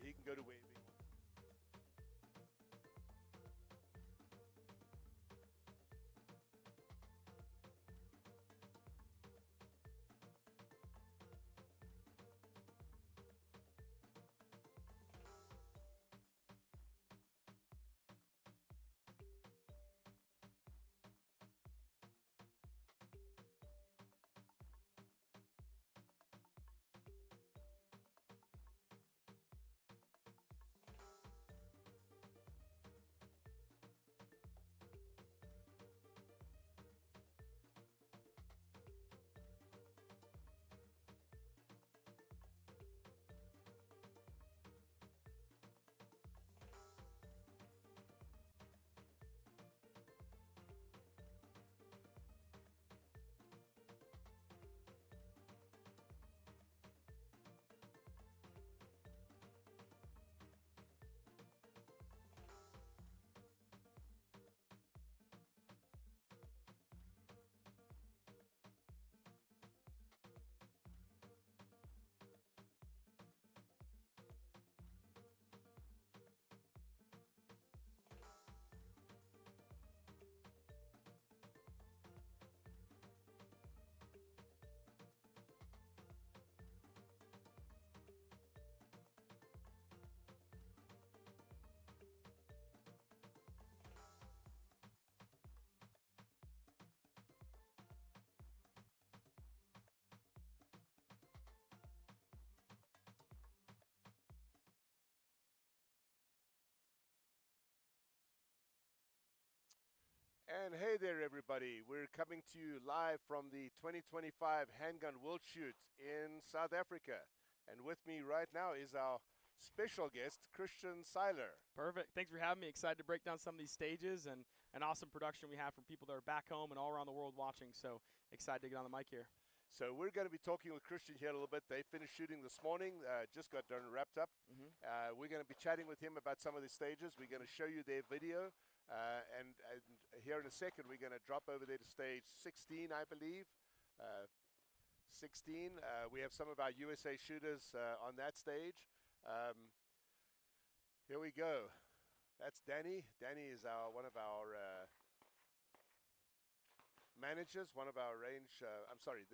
he can go to wherever he wants. And hey there, everybody. We're coming to you live from the 2025 Handgun World Shoot in South Africa. And with me right now is our special guest, Christian Seiler. Perfect. Thanks for having me. Excited to break down some of these stages and an awesome production we have from people that are back home and all around the world watching. So excited to get on the mic here. So we're going to be talking with Christian here a little bit. They finished shooting this morning, just got done wrapped up. We're going to be chatting with him about some of the stages. We're going to show you their video. And here in a second, we're going to drop over there to stage 16, I believe. 16. We have some of our USA shooters on that stage. Here we go. That's Danny. Danny is one of our managers, one of our range.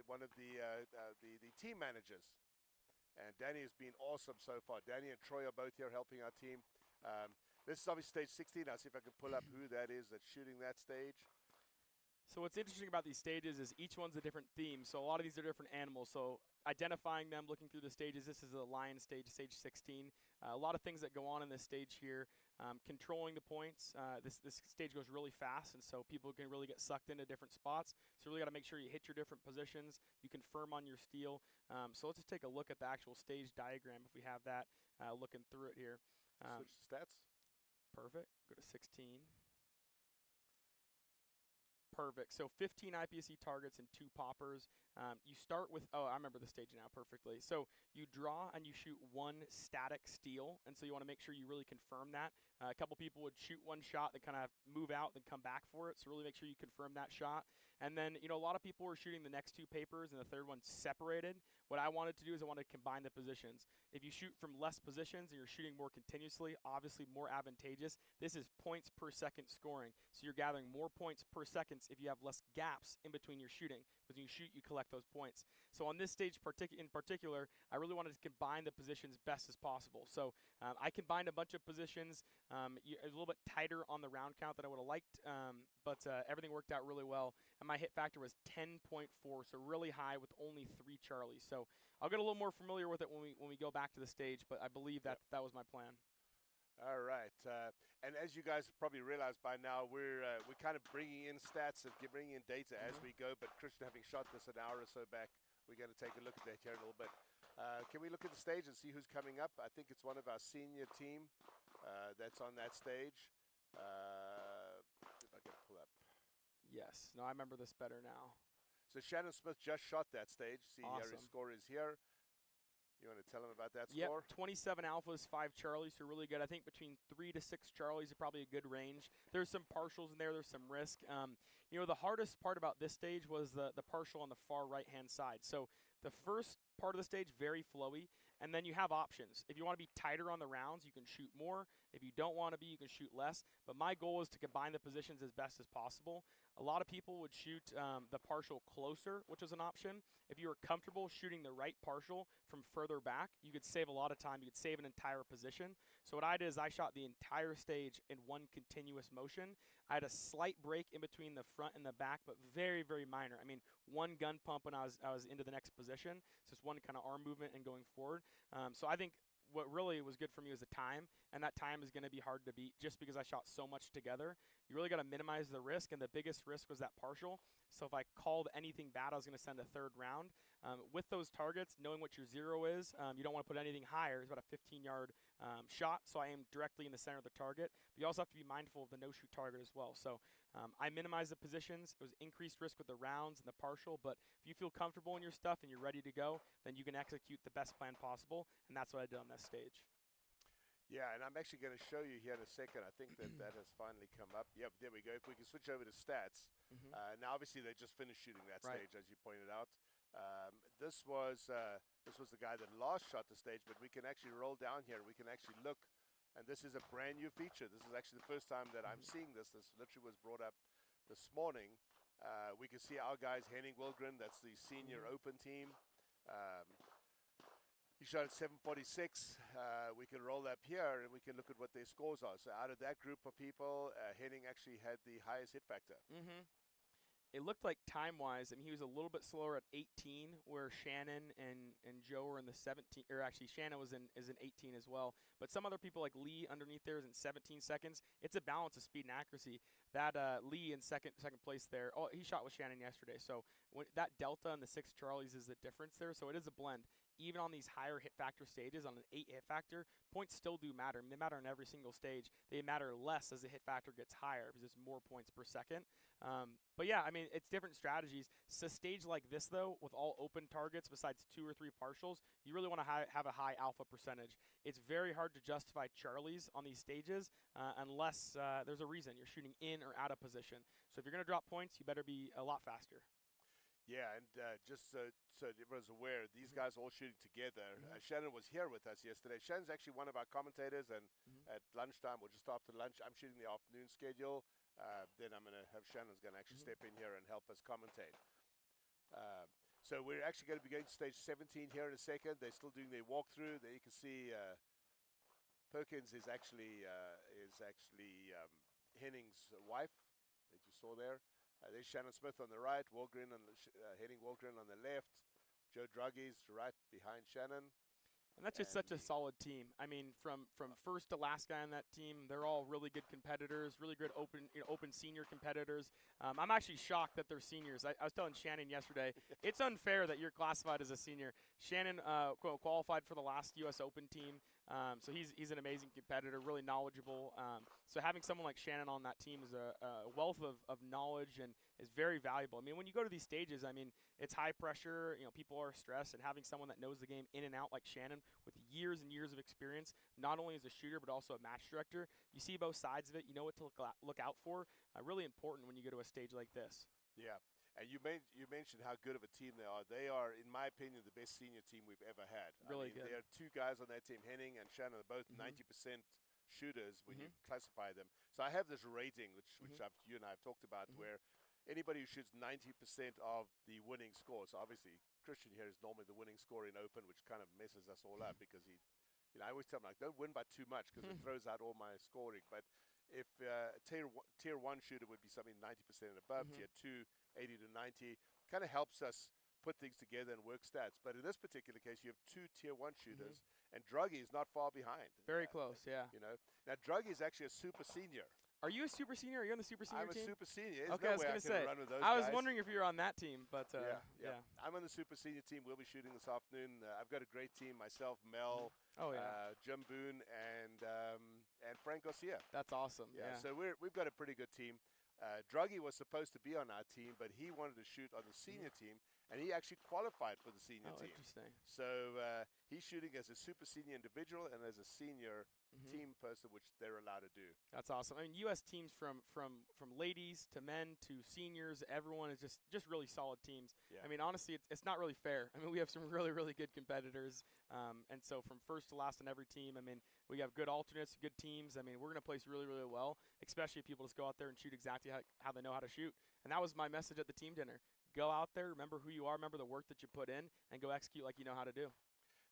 One of the team managers. And Danny has been awesome so far. Danny and Troy are both here helping our team. This is obviously stage 16. I'll see if I can pull up who that is that's shooting that stage. So what's interesting about these stages is each one's a different theme. So a lot of these are different animals. So identifying them, looking through the stages, this is a lion stage, stage 16. A lot of things that go on in this stage here. Controlling the points. This stage goes really fast, and so people can really get sucked into different spots. So you really got to make sure you hit your different positions. You confirm on your steel. So let's just take a look at the actual stage diagram if we have that, looking through it here. Switch stats. Perfect. Go to 16. Perfect. So 15 IPSC targets and 2 poppers. You start with, oh, I remember the stage now perfectly. So you draw and you shoot 1 static steel, and so you want to make sure you really confirm that. A couple people would shoot 1 shot, then kind of move out, then come back for it. So really make sure you confirm that shot. And then, a lot of people were shooting the next 2 papers and the third one separated. What I wanted to do is I wanted to combine the positions. If you shoot from less positions and you're shooting more continuously, obviously more advantageous. This is points per second scoring. So you're gathering more points per second if you have less gaps in between your shooting. Because when you shoot, you collect those points. So on this stage in particular, I really wanted to combine the positions best as possible. So I combined a bunch of positions. It was a little bit tighter on the round count than I would have liked, but everything worked out really well. And my hit factor was 10.4, so really high with only 3 Charlies. So I'll get a little more familiar with it when we go back to the stage, but I believe that that was my plan. All right, and as you guys probably realized by now, we're kind of bringing in stats and bringing in data as we go. But Christian, having shot this an hour or so back, we're going to take a look at that here in a little bit. Can we look at the stage and see who's coming up? I think it's one of our senior team that's on that stage. See if I can pull up. Yes, no, I remember this better now. So Shannon Smith just shot that stage. See, awesome. His score is here. You want to tell them about that Yep, score? 27 alphas, 5 Charlies, so really good. I think between 3 to 6 Charlies are probably a good range. There's some partials in there. There's some risk. You know, the hardest part about this stage was the partial on the far right-hand side. So the first part of the stage, very flowy, and then you have options. If you want to be tighter on the rounds, you can shoot more. If you don't want to be, you can shoot less. But my goal is to combine the positions as best as possible. A lot of people would shoot the partial closer, which is an option. If you were comfortable shooting the right partial from further back, you could save a lot of time. You could save an entire position. So what I did is I shot the entire stage in one continuous motion. I had a slight break in between the front and the back, but very, very minor. I mean, one gun pump when I was into the next position. So it's one kind of arm movement and going forward. So I think what really was good for me was the time, and that time is going to be hard to beat just because I shot so much together. You really got to minimize the risk, and the biggest risk was that partial. So if I called anything bad, I was going to send a third round. With those targets, knowing what your zero is, you don't want to put anything higher. It's about a 15-yard shot, so I aimed directly in the center of the target. But you also have to be mindful of the no-shoot target as well. So I minimized the positions. It was increased risk with the rounds and the partial, but if you feel comfortable in your stuff and you're ready to go, then you can execute the best plan possible, and that's what I did on this stage. Yeah, and I'm actually going to show you here in a second. I think that has finally come up. Yep, there we go. If we can switch over to stats. Now, obviously, they just finished shooting that stage, as you pointed out. This was the guy that last shot the stage, but we can actually roll down here. We can actually look, and this is a brand new feature. This is actually the first time that I'm seeing this. This literally was brought up this morning. We can see our guys, Henning Wilgren, that's the senior open team. He shot at 746. We can roll up here and we can look at what their scores are. So out of that group of people, Henning actually had the highest hit factor. It looked like time-wise, I mean, he was a little bit slower at 18, where Shannon and Joe were in the 17, or actually Shannon is in 18 as well. But some other people like Lee underneath there is in 17 seconds. It's a balance of speed and accuracy. That Lee in second place there, he shot with Shannon yesterday. So that delta and the 6 Charlies is the difference there. So it is a blend. Even on these higher hit factor stages, on an 8 hit factor, points still do matter. I mean, they matter on every single stage. They matter less as the hit factor gets higher because it's more points per second. But yeah, I mean, it's different strategies. So a stage like this, though, with all open targets besides 2 or 3 partials, you really want to have a high alpha percentage. It's very hard to justify Charlies on these stages unless there's a reason you're shooting in or out of position. So if you're going to drop points, you better be a lot faster. Yeah, and just so everyone's aware, these guys are all shooting together. Shannon was here with us yesterday. Shannon's actually one of our commentators, and at lunchtime or just after lunch, I'm shooting the afternoon schedule. Then I'm going to have Shannon's going to actually step in here and help us commentate. So we're actually going to be going to stage 17 here in a second. They're still doing their walkthrough. There you can see Perkins is actually Henning's wife that you saw there. There's Shannon Smith on the right, Henning Wilgren on the left, Joe Druggy's right behind Shannon. And that's just such a solid team. I mean, from first to last guy on that team, they're all really good competitors, really good open senior competitors. I'm actually shocked that they're seniors. I was telling Shannon yesterday, it's unfair that you're classified as a senior. Shannon qualified for the last U.S. Open team, so he's an amazing competitor, really knowledgeable. So having someone like Shannon on that team is a wealth of knowledge and is very valuable. I mean, when you go to these stages, I mean, it's high pressure. You know, people are stressed, and having someone that knows the game in and out like Shannon with years and years of experience, not only as a shooter but also a match director, you see both sides of it. You know what to look out for. Really important when you go to a stage like this. Yeah, and you mentioned how good of a team they are. They are, in my opinion, the best senior team we've ever had. Really good. There are 2 guys on that team, Henning and Shannon, are both 90% shooters when you classify them. So I have this rating, which you and I have talked about, where anybody who shoots 90% of the winning score. So obviously, Christian here is normally the winning scorer in open, which kind of messes us all up because I always tell him, like, don't win by too much because it throws out all my scoring. But if tier 1 shooter would be something 90% and above, tier 2, 80 to 90, kind of helps us put things together and work stats. But in this particular case, you have 2 tier 1 shooters, and Druggy is not far behind. Very close, yeah. You know, now Druggy is actually a super senior. Are you a super senior? Are you on the super senior team? I'm a super senior. There's okay, no I was going to say. run with those I was guys. wondering if you were on that team, but yeah. I'm on the super senior team. We'll be shooting this afternoon. I've got a great team. Myself, Mel, Jim Boone, and Frank Garcia. That's awesome. Yeah. So we've got a pretty good team. Druggy was supposed to be on our team, but he wanted to shoot on the senior team, and he actually qualified for the senior team. Interesting. So he's shooting as a super senior individual and as a senior team person, which they're allowed to do. That's awesome. I mean, U.S. teams from ladies to men to seniors, everyone is just really solid teams. Yeah. I mean, honestly, it's not really fair. I mean, we have some really, really good competitors. And so from first to last on every team, I mean, we have good alternates, good teams. I mean, we're going to place really, really well, especially if people just go out there and shoot exactly how they know how to shoot. And that was my message at the team dinner. Go out there, remember who you are, remember the work that you put in, and go execute like you know how to do.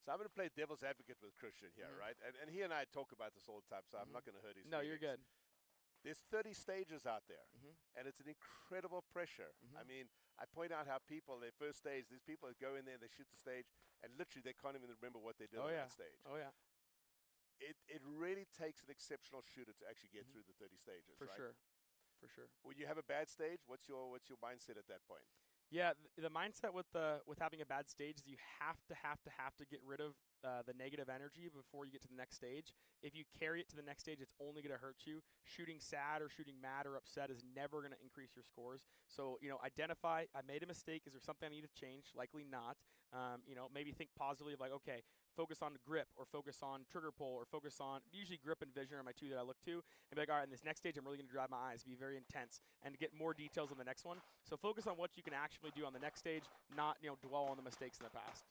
So I'm going to play devil's advocate with Christian here, right? And he and I talk about this all the time, so I'm not going to hurt his No, feelings. you're good. There's 30 stages out there, and it's an incredible pressure. I mean, I point out how people, their first stage, these people that go in there and they shoot the stage, and literally they can't even remember what they did on that stage. Oh, yeah. It really takes an exceptional shooter to actually get through the 30 stages, For right? sure. For sure. When you have a bad stage, what's your mindset at that point? Yeah, the mindset with having a bad stage is you have to get rid of the negative energy before you get to the next stage. If you carry it to the next stage, it's only going to hurt you. Shooting sad or shooting mad or upset is never going to increase your scores. So, identify, I made a mistake. Is there something I need to change? Likely not. Maybe think positively of like, okay, focus on grip or focus on trigger pull or focus on, usually grip and vision are my two that I look to, and be like, all right, in this next stage, I'm really going to drive my eyes, be very intense, and get more details on the next one. So focus on what you can actually do on the next stage, not, dwell on the mistakes in the past.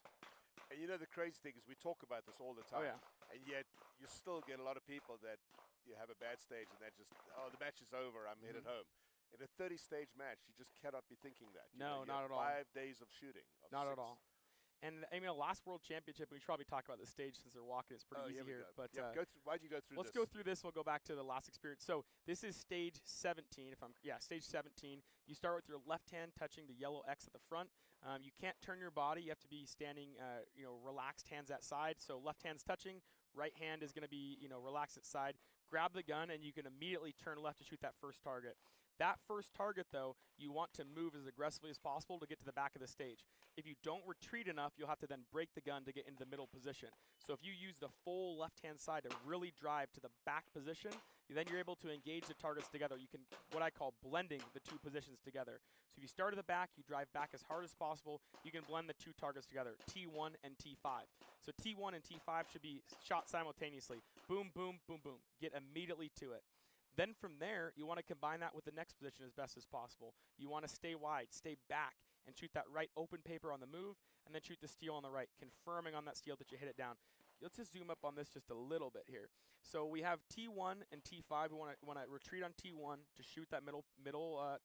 And the crazy thing is we talk about this all the time. Oh, yeah. And yet you still get a lot of people that you have a bad stage and they're just, oh, the match is over, I'm headed home. In a 30-stage match, you just cannot be thinking that. No, not at all. 5 days of shooting. Not at all. And last World Championship, we should probably talk about the stage since they're walking. It's pretty easy here. But why'd you go through let's this? go through this. We'll go back to the last experience. So this is stage 17. Stage 17. You start with your left hand touching the yellow X at the front. You can't turn your body. You have to be standing, relaxed, hands at side. So left hand's touching. Right hand is going to be, relaxed at side. Grab the gun, and you can immediately turn left to shoot that first target. That first target, though, you want to move as aggressively as possible to get to the back of the stage. If you don't retreat enough, you'll have to then break the gun to get into the middle position. So if you use the full left-hand side to really drive to the back position, then you're able to engage the targets together. You can, what I call blending the two positions together. So if you start at the back, you drive back as hard as possible, you can blend the two targets together, T1 and T5. So T1 and T5 should be shot simultaneously. Boom, boom, boom, boom. Get immediately to it. Then from there, you want to combine that with the next position as best as possible. You want to stay wide, stay back, and shoot that right open paper on the move, and then shoot the steal on the right, confirming on that steal that you hit it down. Let's just zoom up on this just a little bit here. So we have T1 and T5. We want to retreat on T1 to shoot that middle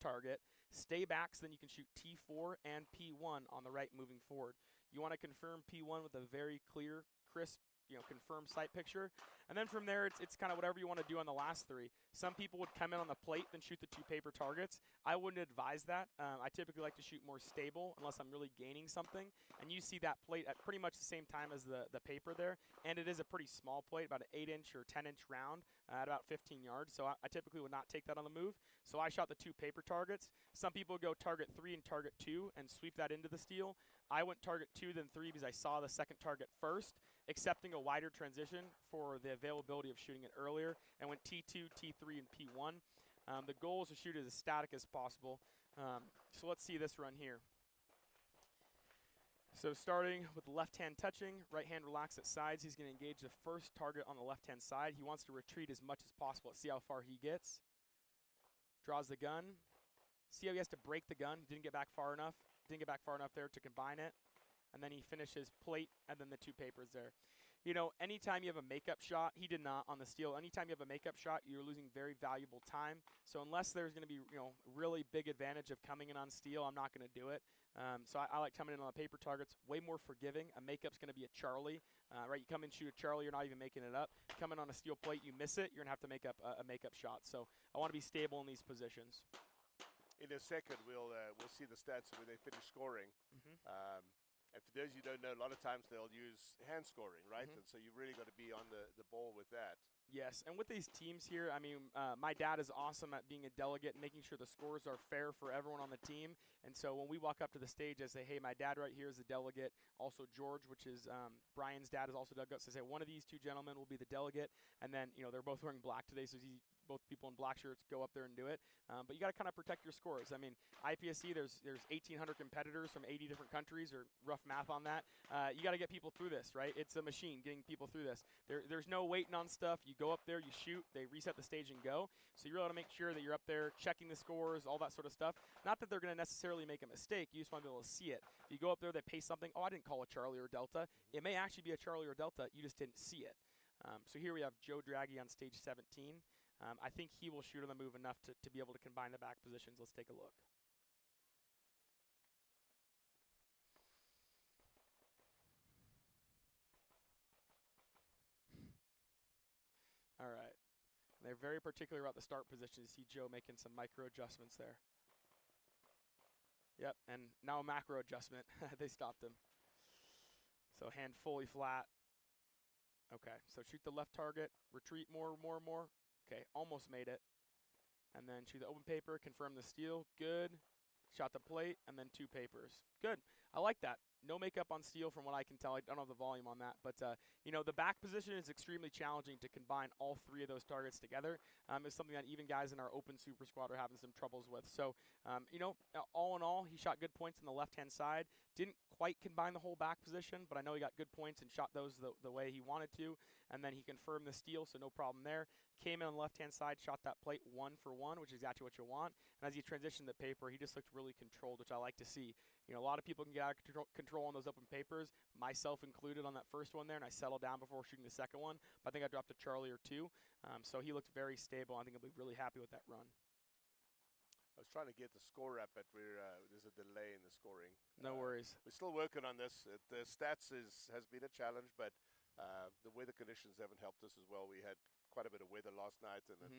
target. Stay back so then you can shoot T4 and P1 on the right moving forward. You want to confirm P1 with a very clear, crisp, confirmed sight picture. And then from there, it's kind of whatever you want to do on the last three. Some people would come in on the plate, then shoot the two paper targets. I wouldn't advise that. I typically like to shoot more stable unless I'm really gaining something. And you see that plate at pretty much the same time as the paper there. And it is a pretty small plate, about an 8-inch or 10-inch round at about 15 yards. So I typically would not take that on the move. So I shot the two paper targets. Some people go target 3 and target 2 and sweep that into the steal. I went target 2 then 3 because I saw the second target first, accepting a wider transition for the availability of shooting it earlier, and went T2, T3, and P1. The goal is to shoot it as static as possible. So let's see this run here. So starting with the left hand touching, right hand relaxed at sides. He's going to engage the first target on the left hand side. He wants to retreat as much as possible. See how far he gets. Draws the gun. See how he has to break the gun. He didn't get back far enough. Didn't get back far enough there to combine it. And then he finishes plate and then the two papers there. Anytime you have a makeup shot, he did not on the steal. Anytime you have a makeup shot, you're losing very valuable time. So unless there's going to be, really big advantage of coming in on steal, I'm not going to do it. So I like coming in on the paper targets, way more forgiving. A makeup's going to be a Charlie, right? You come in, shoot a Charlie, you're not even making it up. Come in on a steel plate, you miss it, you're going to have to make up a makeup shot. So I want to be stable in these positions. In a second, we'll see the stats when they finish scoring. And for those who don't know, a lot of times they'll use hand scoring, right? And so you really got to be on the ball with that. Yes, and with these teams here, I mean, my dad is awesome at being a delegate and making sure the scores are fair for everyone on the team. And so when we walk up to the stage, I say, hey, my dad right here is the delegate. Also George, which is Brian's dad, is also delegate. So I say, one of these two gentlemen will be the delegate. And then, they're both wearing black today, so both people in black shirts go up there and do it. But you got to kind of protect your scores. I mean, IPSC, there's 1,800 competitors from 80 different countries, or rough math on that. You got to get people through this, right? It's a machine getting people through this. There's no waiting on stuff. You go up there, you shoot, they reset the stage and go. So you really want to make sure that you're up there checking the scores, all that sort of stuff. Not that they're going to necessarily make a mistake. You just want to be able to see it. If you go up there, they pay something. Oh, I didn't call a Charlie or Delta. It may actually be a Charlie or Delta. You just didn't see it. So here we have Joe Draghi on stage 17. I think he will shoot on the move enough to be able to combine the back positions. Let's take a look. All right. They're very particular about the start position. You see Joe making some micro adjustments there. Yep, and now a macro adjustment. They stopped him. So hand fully flat. Okay, so shoot the left target, retreat more. Okay, almost made it. And then shoot the open paper, confirm the steal. Good. Shot the plate, and then 2 papers. Good. I like that. No makeup on steel from what I can tell. I don't have the volume on that. But, the back position is extremely challenging to combine all 3 of those targets together. It's something that even guys in our open super squad are having some troubles with. So, all in all, he shot good points on the left-hand side. Didn't quite combine the whole back position, but I know he got good points and shot those the way he wanted to. And then he confirmed the steal, so no problem there. Came in on the left-hand side, shot that plate 1 for 1, which is exactly what you want. And as he transitioned the paper, he just looked really controlled, which I like to see. A lot of people can get out of control on those open papers, myself included on that first one there, and I settled down before shooting the second one. But I think I dropped a Charlie or 2. So he looked very stable. I think I'll be really happy with that run. I was trying to get the score up, but there's a delay in the scoring. No worries. We're still working on this. The stats has been a challenge, but the weather conditions haven't helped us as well. We had quite a bit of weather last night, and it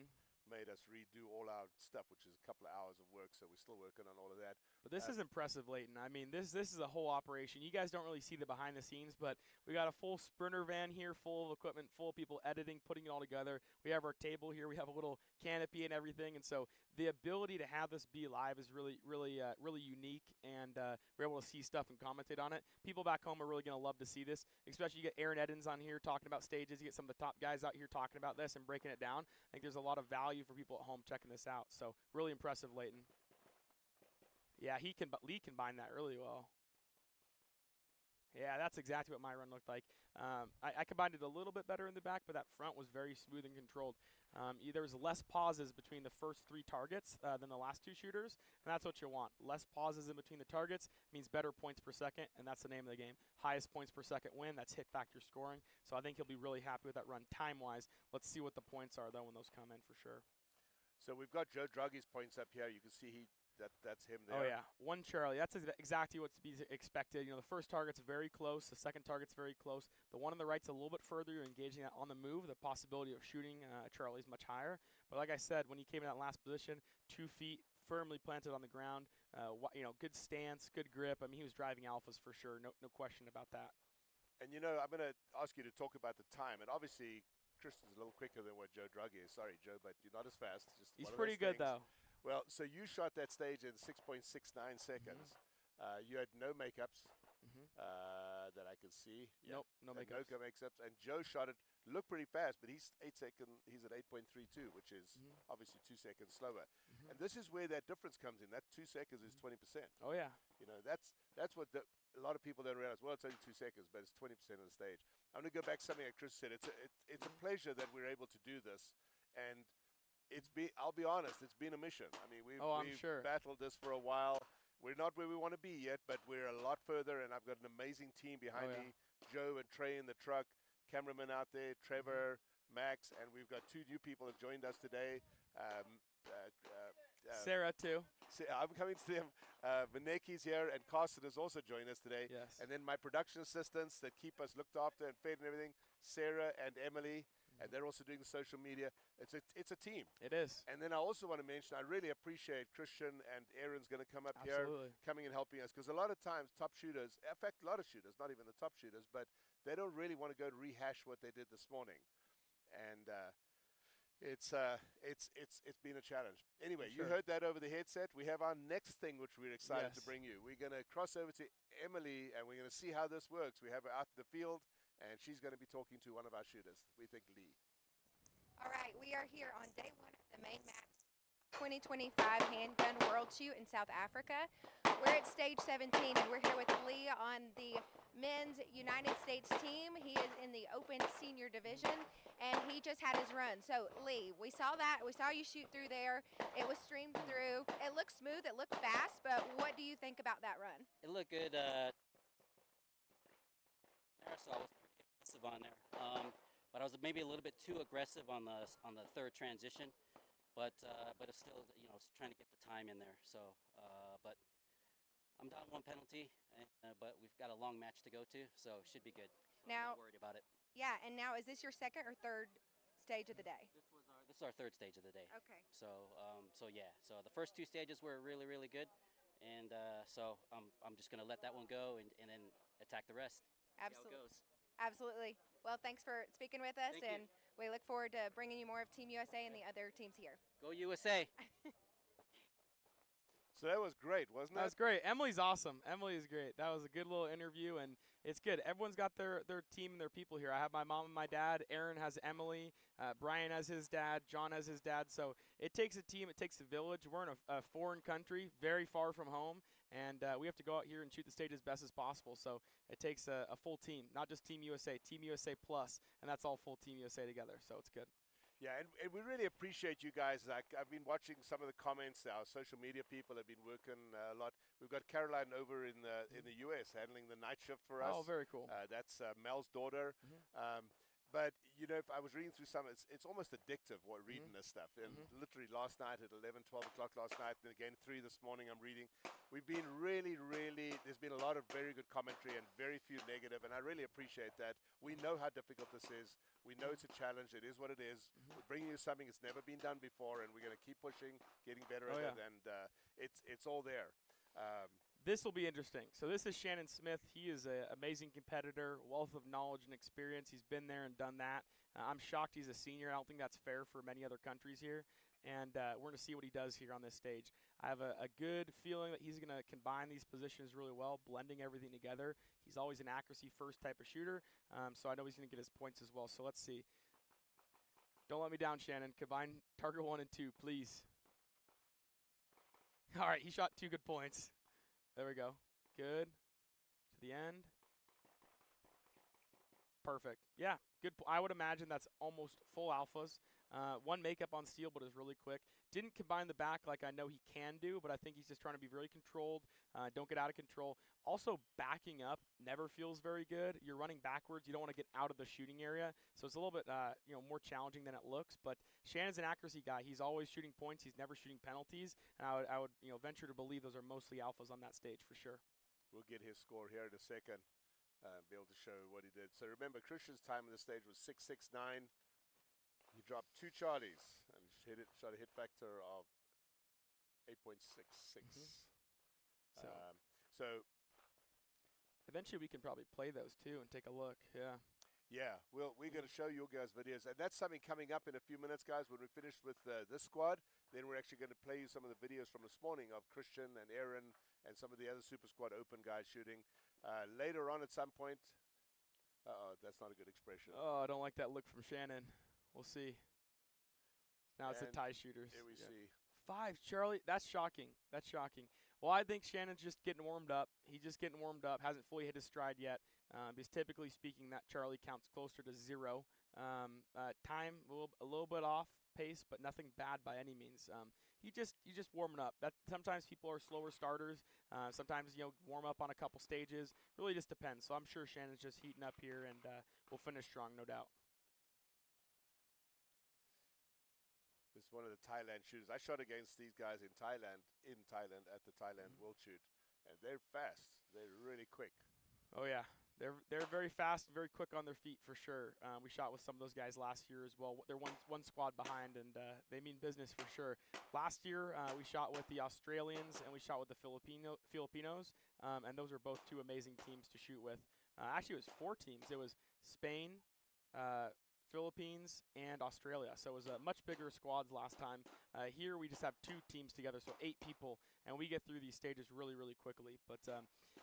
made us redo all our stuff, which is a couple of hours of work, so we're still working on all of that. But this is impressive, Leighton. I mean, this is a whole operation. You guys don't really see the behind the scenes, but we got a full sprinter van here, full of equipment, full of people editing, putting it all together. We have our table here. We have a little canopy and everything, and so the ability to have this be live is really unique, and we're able to see stuff and commentate on it. People back home are really going to love to see this, especially you get Aaron Edens on here talking about stages. You get some of the top guys out here talking about this and breaking it down. I think there's a lot of value for people at home checking this out. So really impressive, Leighton. Yeah, Lee combined that really well. Yeah, that's exactly what my run looked like. I combined it a little bit better in the back, but that front was very smooth and controlled. There was less pauses between the first 3 targets than the last 2 shooters, and that's what you want. Less pauses in between the targets means better points per second, and that's the name of the game. Highest points per second win, that's hit factor scoring. So I think he'll be really happy with that run time-wise. Let's see what the points are, though, when those come in for sure. So we've got Joe Draghi's points up here. You can see that's him there. Oh, yeah. 1 Charlie. That's exactly what's to be expected. The first target's very close. The second target's very close. The one on the right's a little bit further. You're engaging that on the move. The possibility of shooting Charlie's much higher. But like I said, when he came in that last position, 2 feet firmly planted on the ground, good stance, good grip. I mean, he was driving alphas for sure. No question about that. And, I'm going to ask you to talk about the time. And obviously, Kristen's a little quicker than what Joe Draghi is. Sorry, Joe, but you're not as fast. He's pretty good, though. Well, so you shot that stage in 6.69 seconds. You had no makeups that I could see. Nope, no makeups. No makeups. And Joe shot it, looked pretty fast, but he's at 8.32, which is obviously 2 seconds slower. And this is where that difference comes in. That 2 seconds is 20%. Oh, yeah. That's what a lot of people don't realize. Well, it's only 2 seconds, but it's 20% of the stage. I'm going to go back to something that Chris said. It's a pleasure that we're able to do this. And I'll be honest, it's been a mission. I mean, we've sure. battled this for a while. We're not where we want to be yet, but we're a lot further, and I've got an amazing team behind me. Joe and Trey in the truck, cameraman out there, Trevor, Max, and we've got 2 new people that joined us today. Sarah, too. I'm coming to them. Vaneki's here, and Carson has also joined us today. Yes. And then my production assistants that keep us looked after and fed and everything, Sarah and Emily. And they're also doing the social media. It's a team. It is. And then I also want to mention, I really appreciate Christian and Aaron's going to come up here, coming and helping us. Because a lot of times, top shooters, in fact, a lot of shooters, not even the top shooters, but they don't really want to go to rehash what they did this morning. And It's been a challenge. Anyway, For you sure. heard that over the headset. We have our next thing, which we're excited to Yes. bring you. We're going to cross over to Emily, and we're going to see how this works. We have her out in the field, and she's going to be talking to one of our shooters. We think Lee. All right, we are here on day one of the main match 2025 Handgun World Shoot in South Africa. We're at stage 17, and we're here with Lee on the men's United States team. He is in the open senior division, and he just had his run. So, Lee, we saw that. We saw you shoot through there. It was streamed through. It looked smooth. It looked fast, but what do you think about that run? It looked good. There, so I was pretty aggressive on there. But I was maybe a little bit too aggressive on the third transition. But it's still, trying to get the time in there. So, but I'm down one penalty, but we've got a long match to go to, so it should be good. So Now, I'm not worried about it. Yeah, and now is this your second or third stage of the day? This is our third stage of the day. Okay. So yeah. So the first two stages were really, really good, and so I'm just gonna let that one go and then attack the rest. See how it Absolutely. goes. Absolutely. Well, thanks for speaking with us, Thank you. and we look forward to bringing you more of Team USA and the other teams here. Go USA! So that was great, wasn't That it? was great. Emily's awesome. Emily is great. That was a good little interview, and it's good. Everyone's got their team and their people here. I have my mom and my dad. Aaron has Emily. Brian has his dad. John has his dad. So it takes a team. It takes a village. We're in a foreign country, very far from home, and we have to go out here and shoot the stage as best as possible. So it takes a full team, not just Team USA plus, and that's all full Team USA together. So it's good. Yeah, and we really appreciate you guys. Like, I've been watching some of the comments. Our social media people have been working a lot. We've got Caroline over in the US handling the night shift for us. Oh, very cool. That's Mel's daughter. But if I was reading through some, it's almost addictive reading this stuff. And literally last night at 11, 12 o'clock last night, and again 3 this morning I'm reading. We've been really, there's been a lot of very good commentary and very few negative, and I really appreciate that. We know how difficult this is. We know it's a challenge. It is what it is. We're bringing you something that's never been done before, and we're going to keep pushing, getting better at it, and it's all there. This will be interesting. So this is Shannon Smith. He is an amazing competitor, wealth of knowledge and experience. He's been there and done that. I'm shocked he's a senior. I don't think that's fair for many other countries here. And we're going to see what he does here on this stage. I have a good feeling that he's going to combine these positions really well, blending everything together. He's always an accuracy-first type of shooter, so I know he's going to get his points as well. So let's see. Don't let me down, Shannon. Combine target 1 and 2, please. All right, he shot 2 good points. There we go. Good. To the end. Perfect. Yeah, good. I would imagine that's almost full alphas. 1 makeup on steel, but is really quick. Didn't combine the back like I know he can do, but I think he's just trying to be very controlled. Don't get out of control. Also, backing up never feels very good. You're running backwards. You don't want to get out of the shooting area, so it's a little bit more challenging than it looks. But Shannon's an accuracy guy. He's always shooting points. He's never shooting penalties, and I would venture to believe those are mostly alphas on that stage for sure. We'll get his score here in a second. Be able to show what he did. So remember, Christian's time on the stage was 6.69. He dropped 2 Charlies and shot a hit factor of 8.66. So eventually we can probably play those too and take a look. Yeah. Yeah, we're going to show you guys videos, and that's something coming up in a few minutes, guys. When we finish with this squad, then we're actually going to play you some of the videos from this morning of Christian and Aaron and some of the other Super Squad Open guys shooting. Later on at some point, that's not a good expression. Oh, I don't like that look from Shannon. We'll see. Now it's the And tie shooters. Here we see. 5, Charlie. That's shocking. That's shocking. Well, I think Shannon's just getting warmed up. He's just getting warmed up. Hasn't fully hit his stride yet. Because typically speaking, that Charlie counts closer to 0. Time a little bit off pace, but nothing bad by any means. He's just warming up. That sometimes people are slower starters. Sometimes warm up on a couple stages. Really just depends. So I'm sure Shannon's just heating up here, and we'll finish strong, no doubt. This is one of the Thailand shooters. I shot against these guys in Thailand at the Thailand World Shoot, and they're fast. They're really quick. Oh yeah, they're very fast, very quick on their feet for sure. We shot with some of those guys last year as well. They're one squad behind, and they mean business for sure. Last year we shot with the Australians and we shot with the Filipinos, and those are both 2 amazing teams to shoot with. Actually, it was 4 teams. It was Spain, Philippines, and Australia. So it was a much bigger squads last time. Here we just have 2 teams together, so 8 people, and we get through these stages really, really quickly. But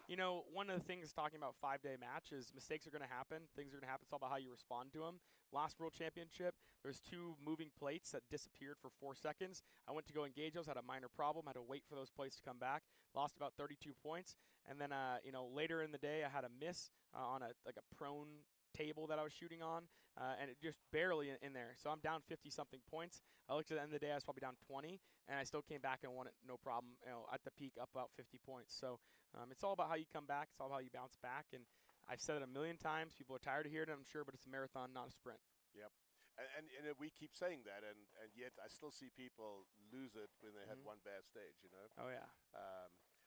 you know, one of the things talking about 5-day match is mistakes are going to happen. Things are going to happen. It's all about how you respond to them. Last World Championship, there's 2 moving plates that disappeared for 4 seconds. I went to go engage those, had a minor problem, had to wait for those plates to come back. Lost about 32 points, and then you know, later in the day, I had a miss on a prone table that I was shooting on, and it just barely in there. So I'm down 50-something points. I looked at the end of the day, I was probably down 20, and I still came back and won it no problem. You know, at the peak, up about 50 points. So it's all about how you come back. It's all about how you bounce back. And I've said it a million times. People are tired of hearing it, I'm sure, but it's a marathon, not a sprint. Yep. And we keep saying that, and yet I still see people lose it when they had one bad stage, you know? Oh, yeah.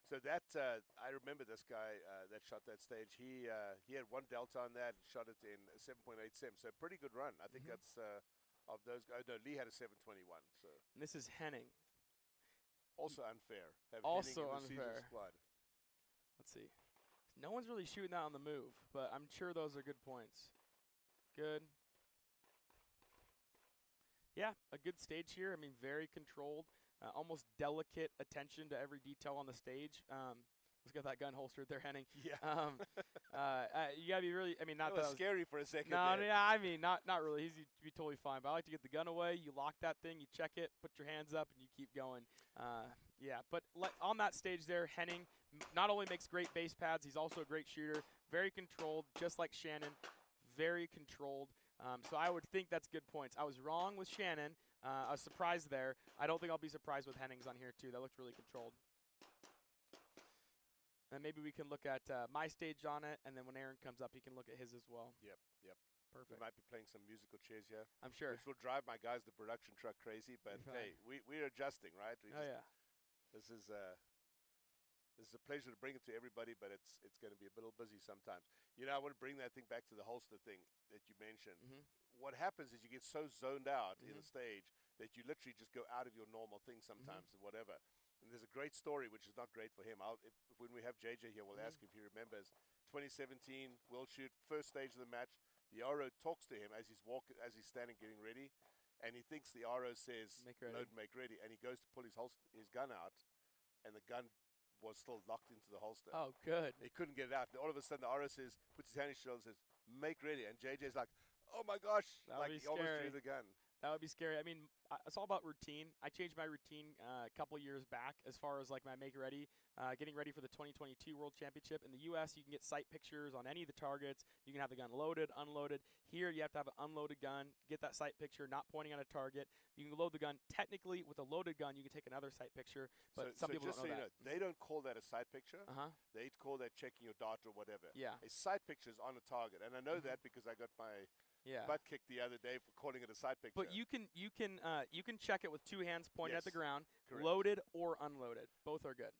So that I remember this guy that shot that stage. He had 1 delta on that and shot it in 7.87. So pretty good run. I think that's of those guys. No, Lee had a 721. So And this is Henning. also unfair. Have Also Henning in the unfair. Caesar squad. Let's see. No one's really shooting that on the move, but I'm sure those are good points. Good. Yeah, a good stage here. I mean, very controlled. Almost delicate attention to every detail on the stage. Let's get that gun holstered there, Henning. Yeah. You gotta be really. I mean, not That that was scary for a second. No, there. yeah, I mean, not really. He'd be totally fine. But I like to get the gun away. You lock that thing, you check it, put your hands up, and you keep going. Yeah, but on that stage there, Henning not only makes great base pads, he's also a great shooter. Very controlled, just like Shannon. Very controlled. So I would think that's good points. I was wrong with Shannon. I was surprised there. I don't think I'll be surprised with Henning's on here, too. That looked really controlled. And maybe we can look at my stage on it, and then when Aaron comes up, he can look at his as well. Yep. We Perfect. might be playing some musical chairs here. I'm sure. Which will drive my guys, the production truck, crazy. But hey, we're adjusting, right? Yeah. This is a pleasure to bring it to everybody, but it's going to be a little busy sometimes. You know, I want to bring that thing back to the holster thing that you mentioned. What happens is you get so zoned out in the stage that you literally just go out of your normal thing sometimes and whatever. And there's a great story, which is not great for him. When we have JJ here, we'll ask if he remembers. 2017 World Shoot, first stage of the match. The RO talks to him as he's standing getting ready, and he thinks the RO says, Make ready. "Load, make ready," and he goes to pull his gun out, and the gun was still locked into the holster. Oh, good. He couldn't get it out. And all of a sudden, the RO says, puts his hand on his shoulder and says, "Make ready," and JJ's like, "Oh my gosh!" That would like be he almost scary. drew the gun. That would be scary. I mean, it's all about routine. I changed my routine a couple years back as far as like my make ready, getting ready for the 2022 World Championship. In the U.S., you can get sight pictures on any of the targets. You can have the gun loaded, unloaded. Here, you have to have an unloaded gun, get that sight picture, not pointing at a target. You can load the gun. Technically, with a loaded gun, you can take another sight picture, but some people just don't know so that. you know, they don't call that a sight picture. They call that checking your dot or whatever. Yeah. A sight picture is on a target, and I know that because I got my butt kicked the other day for calling it a sight picture. But you can check it with 2 hands pointing at the ground, correct. loaded or unloaded. Both are good.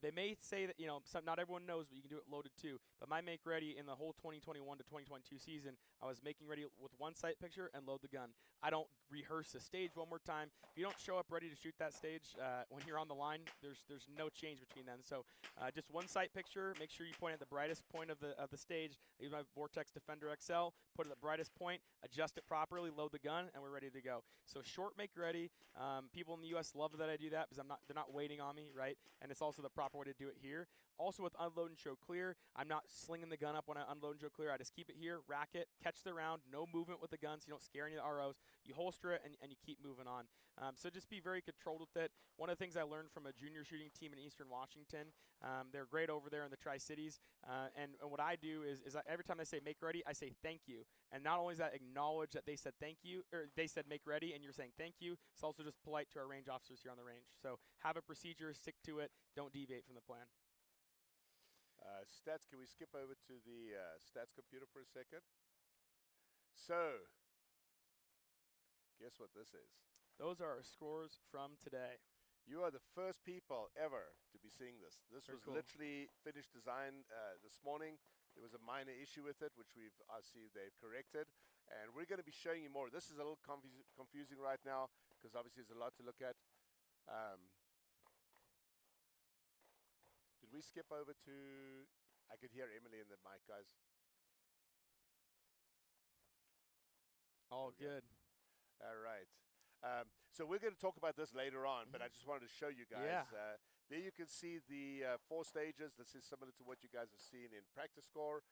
They may say that, not everyone knows, but you can do it loaded too. But my make ready in the whole 2021 to 2022 season, I was making ready with 1 sight picture and load the gun. I don't rehearse the stage one more time. If you don't show up ready to shoot that stage when you're on the line, there's no change between them. So just 1 sight picture. Make sure you point at the brightest point of the stage. I use my Vortex Defender XL. Put it at the brightest point. Adjust it properly. Load the gun, and we're ready to go. So short make ready. People in the U.S. love that I do that because they're not waiting on me, right? And it's also the proper way to do it here. Also with unload and show clear, I'm not slinging the gun up when I unload and show clear. I just keep it here, rack it, catch the round, no movement with the gun so you don't scare any of the ROs. You holster it and you keep moving on. So just be very controlled with it. One of the things I learned from a junior shooting team in Eastern Washington, they're great over there in the Tri-Cities. And what I do is every time they say make ready, I say thank you. And not only is that acknowledge that they said thank you, or they said make ready, and you're saying thank you, it's also just polite to our range officers here on the range. So have a procedure, stick to it, don't deviate from the plan. Stats, can we skip over to the stats computer for a second? So, guess what this is? Those are our scores from today. You are the first people ever to be seeing this. This Very was cool. literally finished design this morning. There was a minor issue with it, which I see they've corrected. And we're going to be showing you more. This is a little confusing right now because obviously there's a lot to look at. Did we skip over to... I could hear Emily in the mic, guys. All There we go. good. All right. So we're going to talk about this later on, but I just wanted to show you guys. Yeah. There you can see the 4 stages. This is similar to what you guys have seen in practice score.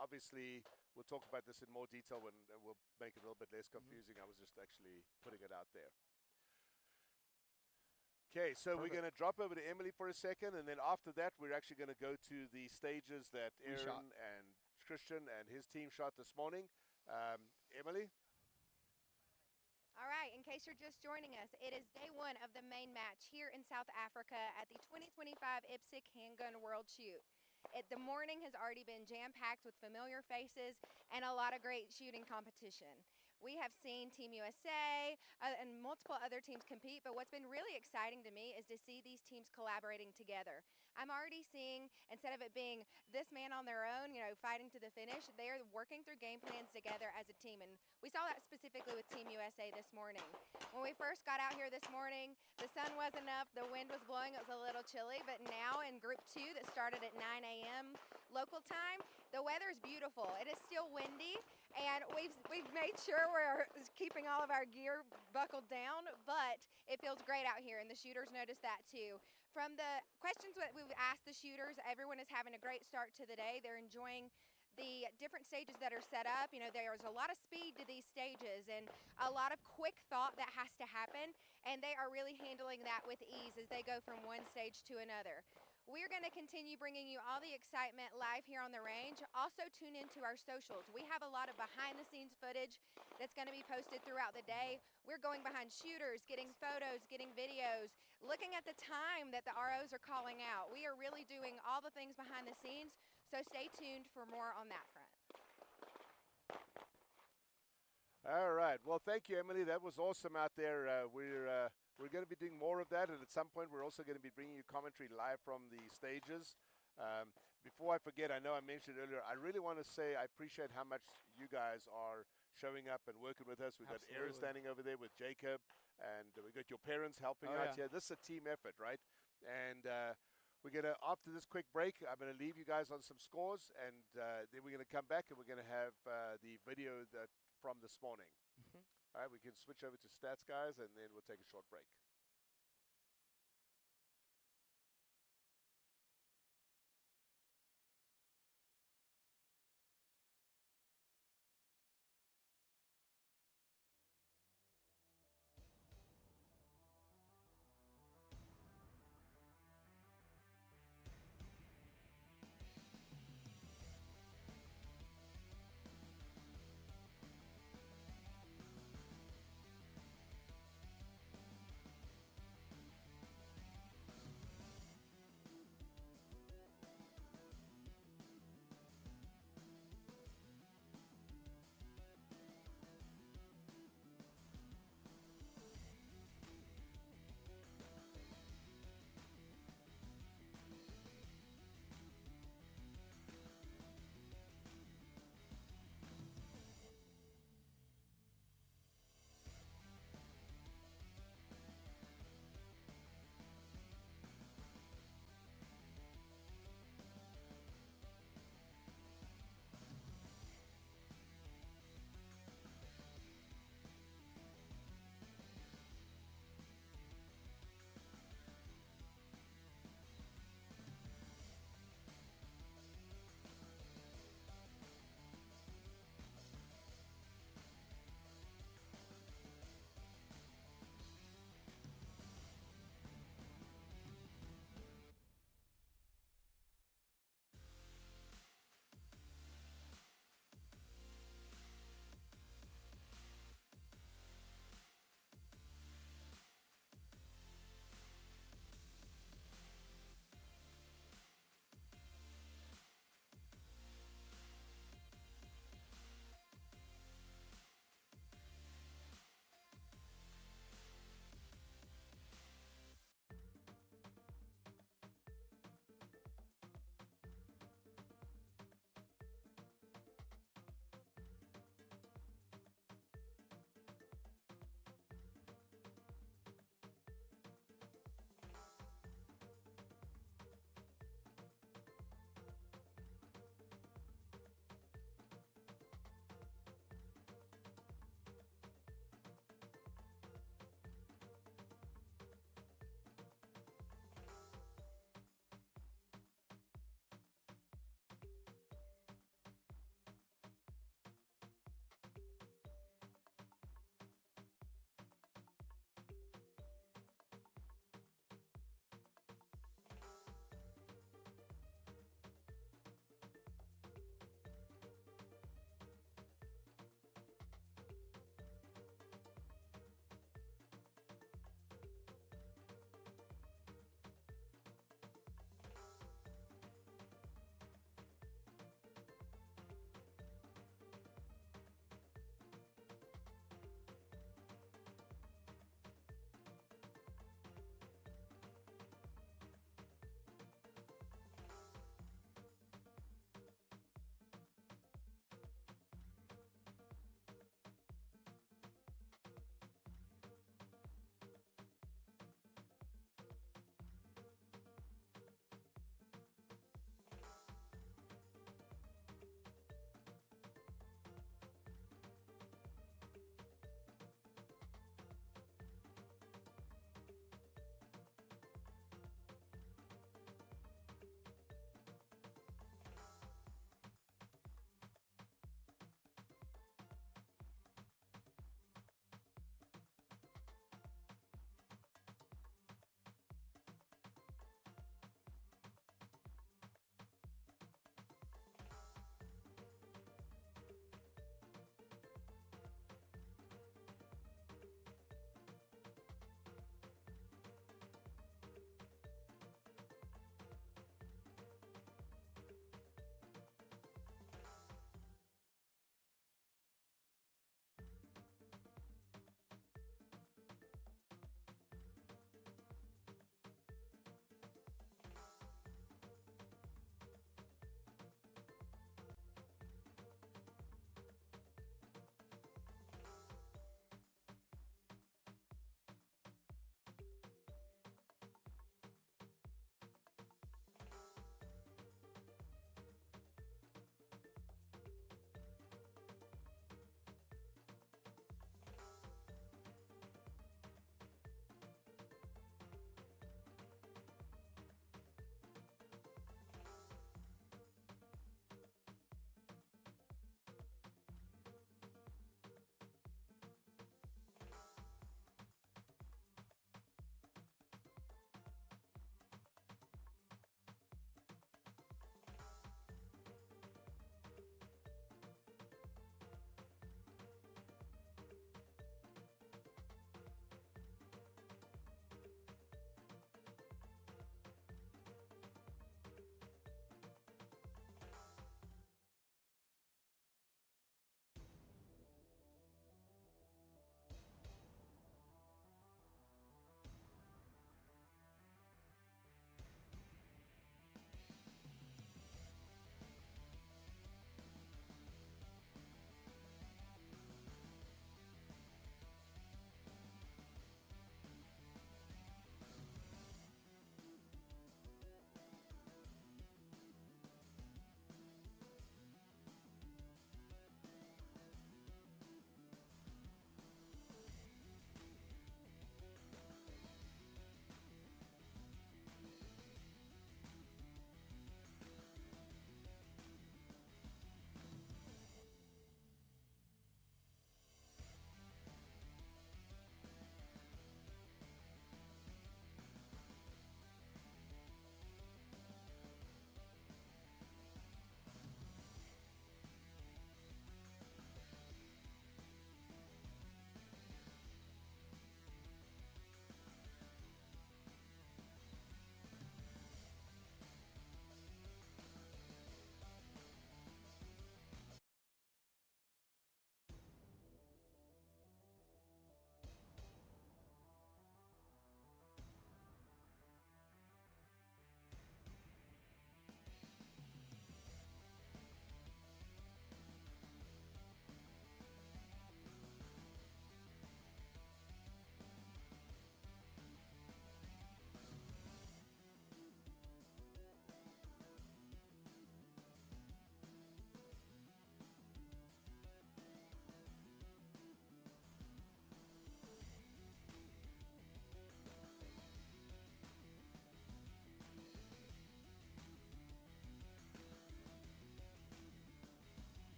Obviously, we'll talk about this in more detail when we'll make it a little bit less confusing. I was just actually putting it out there. Okay, so we're going to drop over to Emily for a second, and then after that, we're actually going to go to the stages that Aaron and Christian and his team shot this morning. Emily? All right, in case you're just joining us, it is day 1 of the main match here in South Africa at the 2025 IPSC Handgun World Shoot. The morning has already been jam-packed with familiar faces and a lot of great shooting competition. We have seen Team USA and multiple other teams compete, but what's been really exciting to me is to see these teams collaborating together. I'm already seeing, instead of it being this man on their own, fighting to the finish, they are working through game plans together as a team, and we saw that specifically with Team USA this morning. When we first got out here this morning, the sun wasn't up, the wind was blowing, it was a little chilly, but now in Group 2 that started at 9 a.m. local time, the weather is beautiful. It is still windy, and we've made sure we're keeping all of our gear buckled down, but it feels great out here, and the shooters noticed that too. From the questions that we've asked the shooters, everyone is having a great start to the day. They're enjoying the different stages that are set up. There's a lot of speed to these stages and a lot of quick thought that has to happen, and they are really handling that with ease as they go from one stage to another. We're going to continue bringing you all the excitement live here on the range. Also tune into our socials. We have a lot of behind-the-scenes footage that's going to be posted throughout the day. We're going behind shooters, getting photos, getting videos, looking at the time that the ROs are calling out. We are really doing all the things behind the scenes, so stay tuned for more on that front. All right. Well, thank you, Emily. That was awesome out there. We're going to be doing more of that, and at some point, we're also going to be bringing you commentary live from the stages. Before I forget, I know I mentioned earlier, I really want to say I appreciate how much you guys are showing up and working with us. We've got Aaron standing over there with Jacob, and we've got your parents helping out here. This is a team effort, right? And we're going to, after this quick break, I'm going to leave you guys on some scores, and then we're going to come back, and we're going to have the video from this morning. All right, we can switch over to stats, guys, and then we'll take a short break.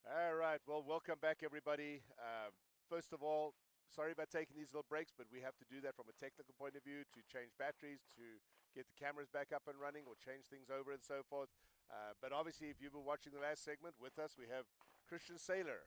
All right. Well, welcome back, everybody. First of all, sorry about taking these little breaks, but we have to do that from a technical point of view to change batteries, to get the cameras back up and running, or change things over and so forth. But obviously, if you were watching the last segment with us, we have Christian Seiler.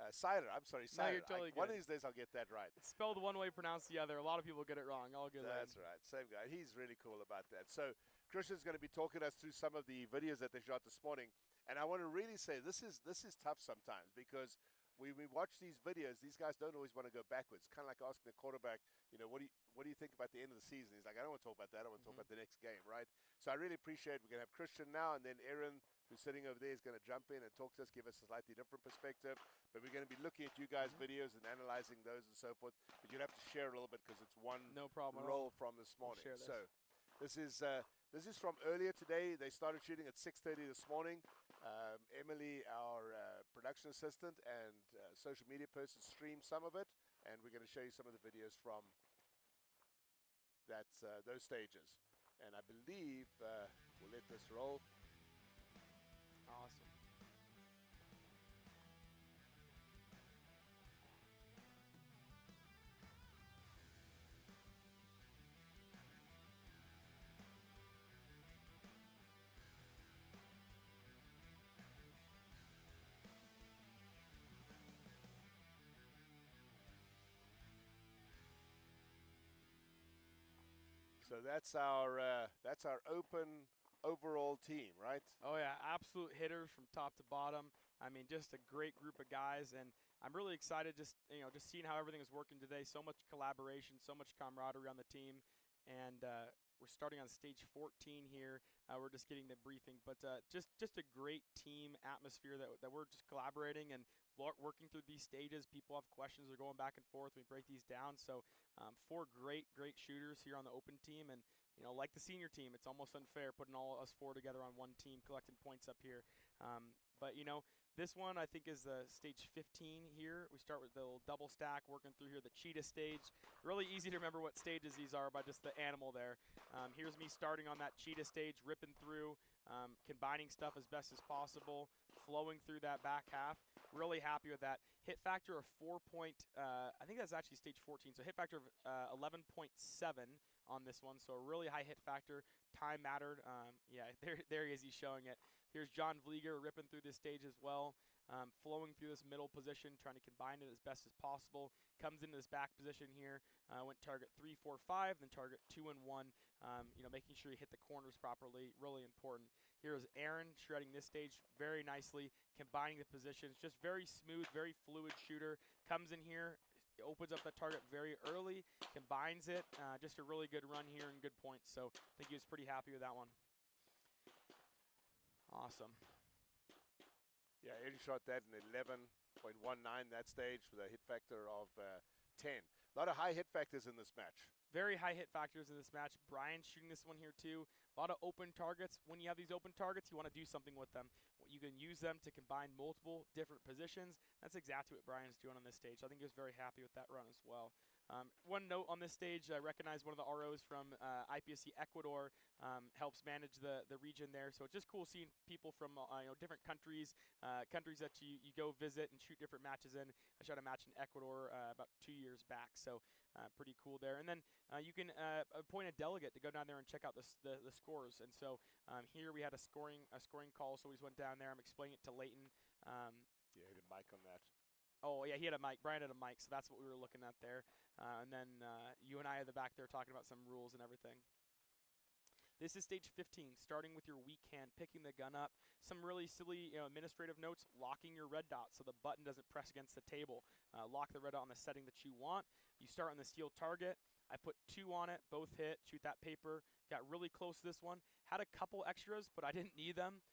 Seiler, I'm sorry, No, Seiler. you're totally One of good. these days I'll get that right. It's spelled one way, pronounced the other. A lot of people get it wrong. All good. That's right. Same guy. He's really cool about that. So Christian's going to be talking us through some of the videos that they shot this morning. And I want to really say this is tough sometimes, because when we watch these videos, these guys don't always want to go backwards. Kind of like asking the quarterback, what do you think about the end of the season? He's like, I don't want to talk about that. I want to talk about the next game, right? So I really appreciate we're going to have Christian now, and then Aaron, who's sitting over there, is going to jump in and talk to us, give us a slightly different perspective. But we're going to be looking at you guys' videos and analyzing those and so forth. But you'd have to share a little bit because it's one No problem at roll all. from this morning. Share this. So this is from earlier today. They started shooting at 6:30 this morning. Emily, our production assistant and social media person, streamed some of it, and we're going to show you some of the videos from those stages. And I believe we'll let this roll. Awesome. So that's our open overall team, right? Oh yeah, absolute hitters from top to bottom. I mean, just a great group of guys, and I'm really excited just seeing how everything is working today. So much collaboration, so much camaraderie on the team, and we're starting on stage 14 here. We're just getting the briefing, but just a great team atmosphere that we're just collaborating and working through these stages. People have questions, they're going back and forth. We break these down. So 4 great shooters here on the open team, and like the senior team, it's almost unfair putting all us 4 together on one team, collecting points up here. But this one I think is the stage 15 here. We start with the little double stack, working through here the cheetah stage. Really easy to remember what stages these are by just the animal there. Here's me starting on that cheetah stage, ripping through, combining stuff as best as possible, flowing through that back half. Really happy with that. Hit factor of 4 point, I think that's actually stage 14, so hit factor of 11.7 on this one, so a really high hit factor. Time mattered. Yeah, there he is, he's showing it. Here's John Vlieger ripping through this stage as well, flowing through this middle position, trying to combine it as best as possible. Comes into this back position here, went target 3, 4, 5, then target 2 and 1. Making sure you hit the corners properly, really important. Here's Aaron shredding this stage very nicely, combining the positions, just very smooth, very fluid shooter. Comes in here, opens up the target very early, combines it. Just a really good run here and good points. So I think he was pretty happy with that one. Awesome. Yeah, Eddie shot that in 11.19 that stage with a hit factor of 10. A lot of high hit factors in this match. Very high hit factors in this match. Brian's shooting this one here too. A lot of open targets. When you have these open targets, you want to do something with them. You can use them to combine multiple different positions. That's exactly what Brian's doing on this stage. I think he was very happy with that run as well. One note on this stage, I recognize one of the ROs from IPSC Ecuador, helps manage the region there. So it's just cool seeing people from different countries, countries that you go visit and shoot different matches in. I shot a match in Ecuador about 2 years back, so pretty cool there. And then you can appoint a delegate to go down there and check out the scores. And so here we had a scoring call, so we just went down there. I'm explaining it to Leighton. Yeah, he had a mic on that. Oh, yeah, he had a mic. Brian had a mic, so that's what we were looking at there. And then you and I at the back there talking about some rules and everything. This is stage 15, starting with your weak hand, picking the gun up. Some really silly administrative notes, locking your red dot so the button doesn't press against the table. Lock the red dot on the setting that you want. You start on the steel target. I put 2 on it, both hit, shoot that paper. Got really close to this one. Had a couple extras, but I didn't need them.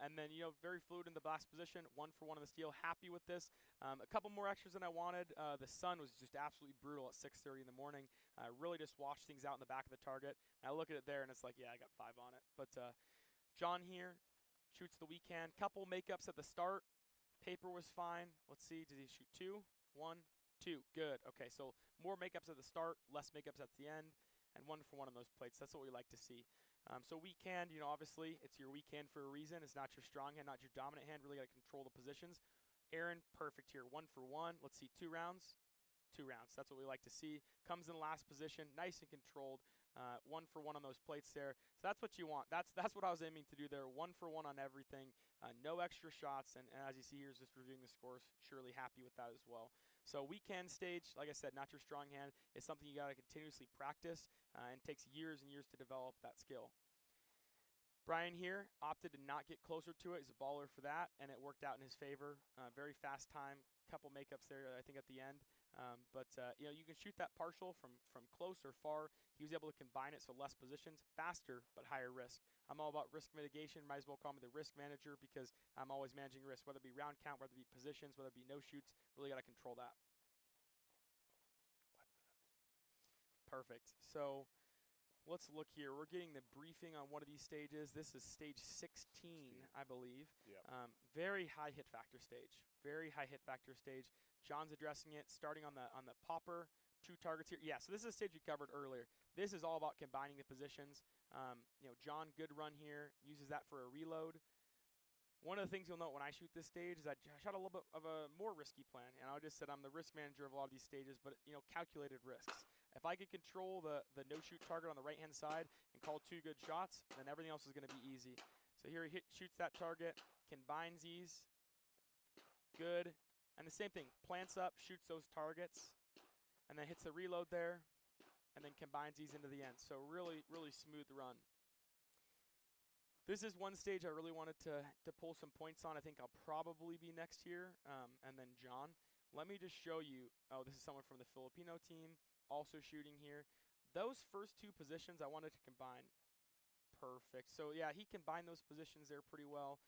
And then, very fluid in the blast position, 1 for 1 on the steel. Happy with this. A couple more extras than I wanted. The sun was just absolutely brutal at 6:30 in the morning. Really just washed things out in the back of the target. And I look at it there, and it's like, yeah, I got 5 on it. But John here shoots the weak hand. Couple makeups at the start. Paper was fine. Let's see, did he shoot 2? 1, 2. Good. Okay, so more makeups at the start, less makeups at the end, and 1 for 1 on those plates. That's what we like to see. So weak hand, obviously, it's your weak hand for a reason. It's not your strong hand, not your dominant hand. Really got to control the positions. Aaron, perfect here. 1 for 1. Let's see, 2 rounds. 2 rounds. That's what we like to see. Comes in last position, nice and controlled. 1 for 1 on those plates there. So that's what you want. That's what I was aiming to do there. 1 for 1 on everything. No extra shots. And as you see here, is just reviewing the scores. Surely happy with that as well. So weekend stage, like I said, not your strong hand. It's something you got to continuously practice and takes years and years to develop that skill. Brian here opted to not get closer to it. He's a baller for that, and it worked out in his favor. Very fast time, couple makeups there, I think, at the end. You know, you can shoot that partial from close or far. He was able to combine it, so less positions, faster but higher risk. I'm all about risk mitigation. Might as well call me the risk manager because I'm always managing risk, whether it be round count, whether it be positions, whether it be no shoots. Really got to control that. Perfect. So let's look here. We're getting the briefing on one of these stages. This is stage 16, I believe. Yep. Very high hit factor stage. Very high hit factor stage. John's addressing it, starting on the popper. 2 targets here. Yeah, so this is a stage we covered earlier. This is all about combining the positions. You know, John, good run here. Uses that for a reload. One of the things you'll note when I shoot this stage is I shot a little bit of a more risky plan, and I just said I'm the risk manager of a lot of these stages, but, you know, calculated risks. If I could control the no-shoot target on the right-hand side and call 2 good shots, then everything else is going to be easy. So here he shoots that target, combines these, good, and the same thing, plants up, shoots those targets, and then hits the reload there, and then combines these into the end. So really, really smooth run. This is one stage I really wanted to pull some points on. I think I'll probably be next here, and then John. Let me just show you. Oh, this is someone from the Filipino team also shooting here. Those first 2 positions I wanted to combine. Perfect. So, yeah, he combined those positions there pretty well.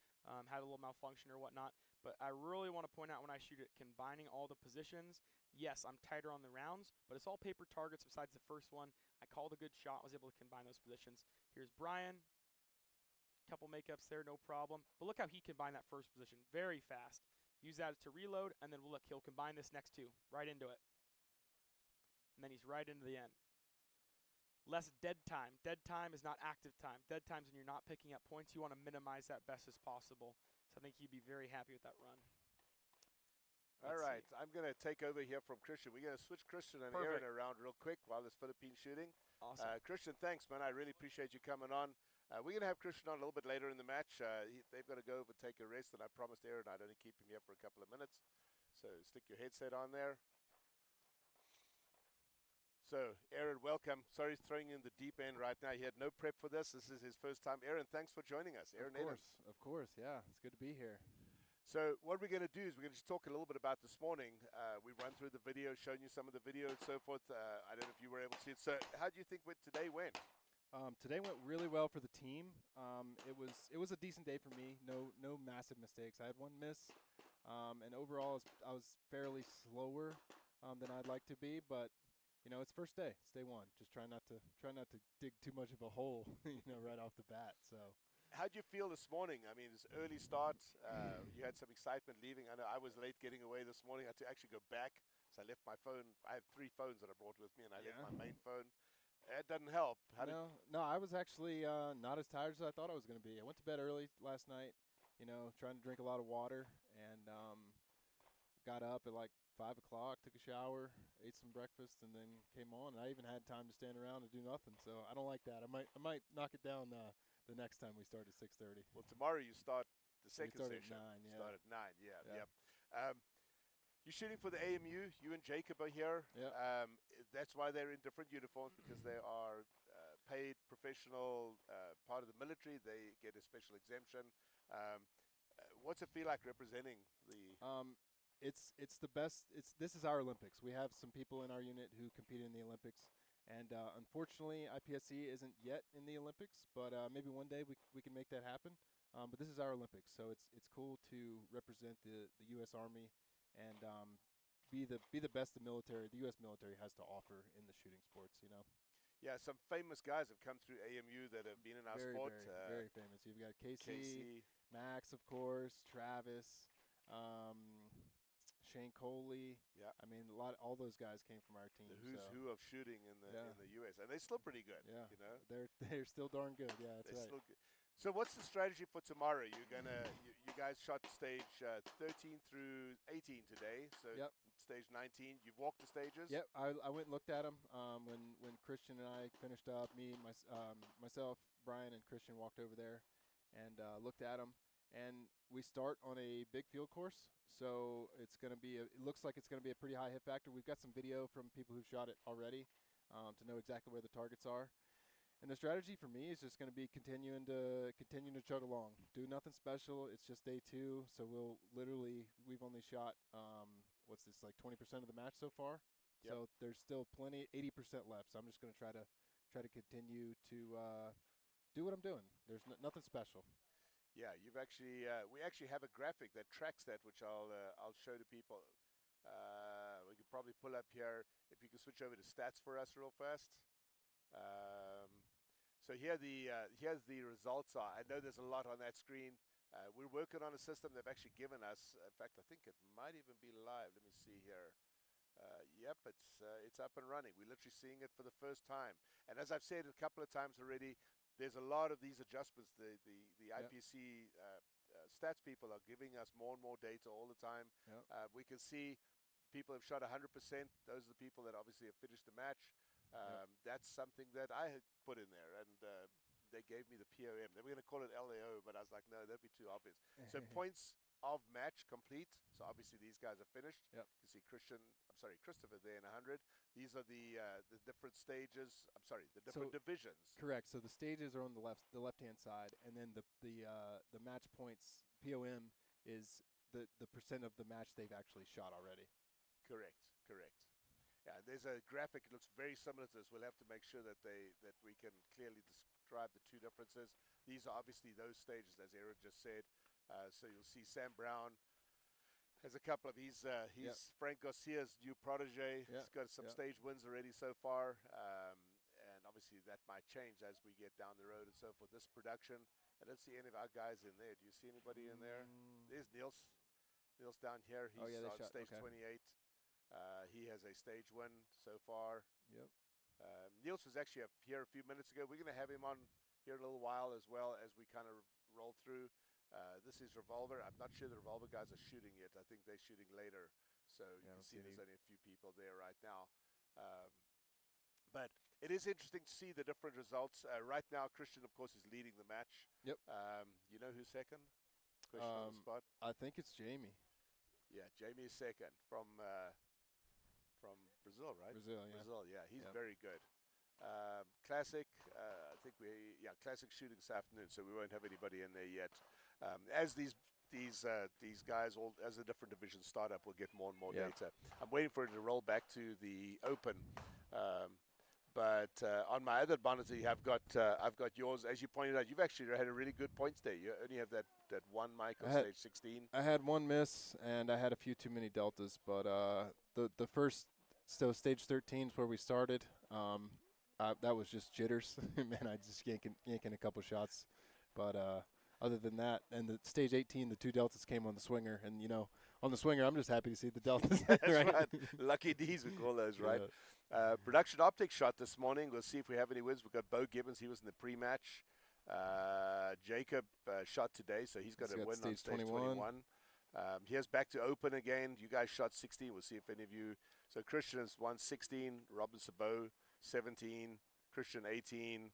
Had a little malfunction or whatnot. But I really want to point out when I shoot it, combining all the positions. Yes, I'm tighter on the rounds, but it's all paper targets besides the first one. I called a good shot, was able to combine those positions. Here's Brian. Couple makeups there, no problem. But look how he combined that first position. Very fast. Use that to reload, and then look, he'll combine this next 2 right into it. And then he's right into the end. Less dead time. Dead time is not active time. Dead time is when you're not picking up points. You want to minimize that best as possible. So I think he'd be very happy with that run. All right, I'm going to take over here from Christian. We're going to switch Christian and Aaron around real quick while this Philippine shooting. Awesome. Christian, thanks, man. I really appreciate you coming on. We're going to have Christian on a little bit later in the match. They've got to go over and take a rest, and I promised Aaron I'd only keep him here for a couple of minutes. So stick your headset on there. So, Aaron, welcome. Sorry throwing you in the deep end right now. He had no prep for this. This is his first time. Aaron, thanks for joining us. Aaron, of course. Yeah, it's good to be here. So what we're going to do is we're going to just talk a little bit about this morning. We run through the video, showing you some of the video and so forth. I don't know if you were able to see it. So how do you think today went? Today went really well for the team. It was a decent day for me. No massive mistakes. I had 1 miss, and overall I was fairly slower than I'd like to be. But you know, it's first day. It's day 1. Just try not to dig too much of a hole, you know, right off the bat. So. How'd you feel this morning? I mean, it's early start. You had some excitement leaving. I know I was late getting away this morning. I had to actually go back. So I left my phone. I have 3 phones that I brought with me, and I left my main phone. It doesn't help. No, I was actually not as tired as I thought I was going to be. I went to bed early last night, you know, trying to drink a lot of water, and got up at like 5 o'clock, took a shower, ate some breakfast, and then came on. And I even had time to stand around and do nothing. So I don't like that. I might knock it down the next time we start at 6:30. Well, tomorrow you start the second session. At 9, yeah. Start at 9, yeah. You're shooting for the AMU. You and Jacob are here. Yep. That's why they're in different uniforms, because they are paid professional part of the military. They get a special exemption. What's it feel like representing the... It's the best. This is our Olympics. We have some people in our unit who compete in the Olympics, and unfortunately, IPSC isn't yet in the Olympics. But maybe one day we can make that happen. But this is our Olympics, so it's cool to represent the U.S. Army and be the best the U.S. military has to offer in the shooting sports. You know. Yeah, some famous guys have come through AMU that have been in our sport. Very famous. You've got Casey, Max, of course, Travis. Shane Coley. Yeah. I mean, all those guys came from our team. The who's who of shooting in the U.S. And they're still pretty good. Yeah. You know? They're still darn good. Yeah, that's right. Still good. So what's the strategy for tomorrow? You guys shot stage 13 through 18 today. So Yep. stage 19, you've walked the stages? Yep, I went and looked at them when Christian and I finished up. Myself, Brian, and Christian walked over there and looked at them. And we start on a big field course, so it's going to be. It looks like it's going to be a pretty high hit factor. We've got some video from people who've shot it already to know exactly where the targets are. And the strategy for me is just going to be continuing to chug along. Do nothing special. It's just day 2, so we've only shot what's this, like 20% of the match so far. Yep. So there's still 80% left. So I'm just going to try to continue to do what I'm doing. There's nothing special. Yeah, you've actually we actually have a graphic that tracks that, which I'll show to people. We could probably pull up here if you can switch over to stats for us real fast. So here's the results are. I know there's a lot on that screen. We're working on a system they've actually given us. In fact, I think it might even be live. Let me see here. Yep, it's up and running. We're literally seeing it for the first time. And as I've said a couple of times already, there's a lot of these adjustments. The Yep. IPSC stats people are giving us more and more data all the time. Yep. We can see people have shot 100%. Those are the people that obviously have finished the match. That's something that I had put in there, and they gave me the POM. They were going to call it LAO, but I was like, no, that'd be too obvious. So points of match complete. So obviously these guys are finished. Yep. You can see Christopher there in 100. These are the different stages. The different divisions. Correct. So the stages are on the left-hand side, and then the match points POM is the percent of the match they've actually shot already. Correct. Yeah, there's a graphic. It looks very similar to this. We'll have to make sure that we can clearly describe the two differences. These are obviously those stages, as Aaron just said. So you'll see Sam Brown has a couple of he's Frank Garcia's new protege. He's got some stage wins already so far, and obviously that might change as we get down the road and so forth. This production, I don't see any of our guys in there. Do you see anybody in there? There's Niels. Niels down here. He's on stage 28. He has a stage win so far. Yep. Niels was actually here a few minutes ago. We're going to have him on here in a little while as well as we kind of roll through. This is Revolver. I'm not sure the Revolver guys are shooting yet. I think they're shooting later. So you can see there's only a few people there right now. But it is interesting to see the different results. Right now, Christian, of course, is leading the match. Yep. You know who's second? Question on the spot. I think it's Jamie. Yeah, Jamie is second from Brazil, right? Brazil, yeah. He's very good. Classic, I think Classic shooting this afternoon, so we won't have anybody in there yet. As these guys, as the different divisions start up, we'll get more and more data. I'm waiting for it to roll back to the open. But on my other monitor, I've got yours. As you pointed out, you've actually had a really good points day. You only have that one mic on stage 16. I had one miss, and I had a few too many deltas. But the first, so stage 13 is where we started. That was just jitters. Man, I just yanking a couple shots. But other than that, and the stage 18, the 2 deltas came on the swinger. And, on the swinger, I'm just happy to see the deltas. That's right. Lucky D's, we call those, right? Production Optics shot this morning. We'll see if we have any wins. We've got Bo Gibbons. He was in the pre-match. Jacob shot today, so he's got a win on stage 21. Here's back to open again. You guys shot 16. We'll see if any of you. So Christian has won 16. Robin Sabot 17. Christian 18.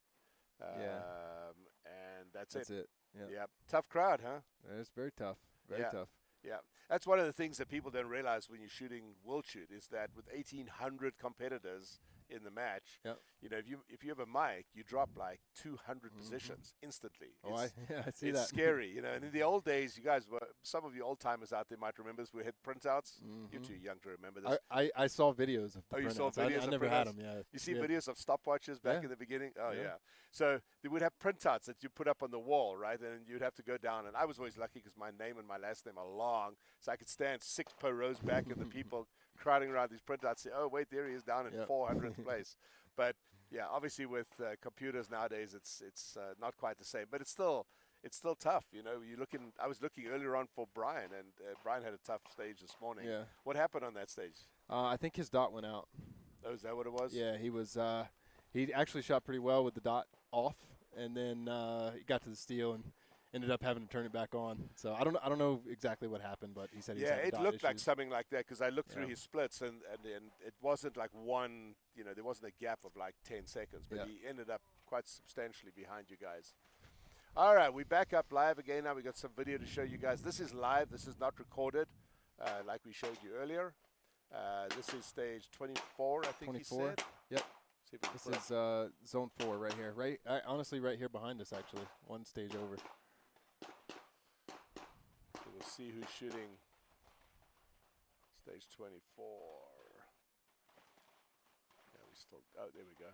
And that's it. Yeah. Tough crowd, huh? It's very tough. Very tough. Yeah, that's one of the things that people don't realize when you're shooting World Shoot is that with 1,800 competitors in the match, if you have a mic, you drop like 200 positions instantly. I see it's that. Scary, And in the old days, you guys some of you old timers out there might remember this. We had printouts. You're too young to remember this. I saw videos of the printouts. You saw videos? I never had them. Yeah. You see videos of stopwatches back in the beginning. Oh yeah. So they would have printouts that you put up on the wall, right? And you'd have to go down. And I was always lucky because my name and my last name are long, so I could stand 6 rows back, and the people crowding around these printouts say, "Oh wait, there he is down in 400th place." But yeah, obviously with computers nowadays, it's not quite the same. But it's still tough. I was looking earlier on for Brian, and Brian had a tough stage this morning. Yeah. What happened on that stage? I think his dot went out. Oh, is that what it was? Yeah, he was. He actually shot pretty well with the dot off, and then he got to the steel and ended up having to turn it back on. So I don't know exactly what happened, but he said he was having it dot looked like issues. something like that because I looked through Yeah. his splits and it wasn't like one, there wasn't a gap of like 10 seconds, but Yeah. he ended up quite substantially behind you guys. All right, we back up live again now. We got some video to show you guys. This is live. This is not recorded like we showed you earlier. This is stage 24, I think 24. he said. Yep. See if we can This put is zone 4 right here. Honestly, right here behind us, actually. One stage over. So we'll see who's shooting stage 24. Yeah, we still. Oh, there we go.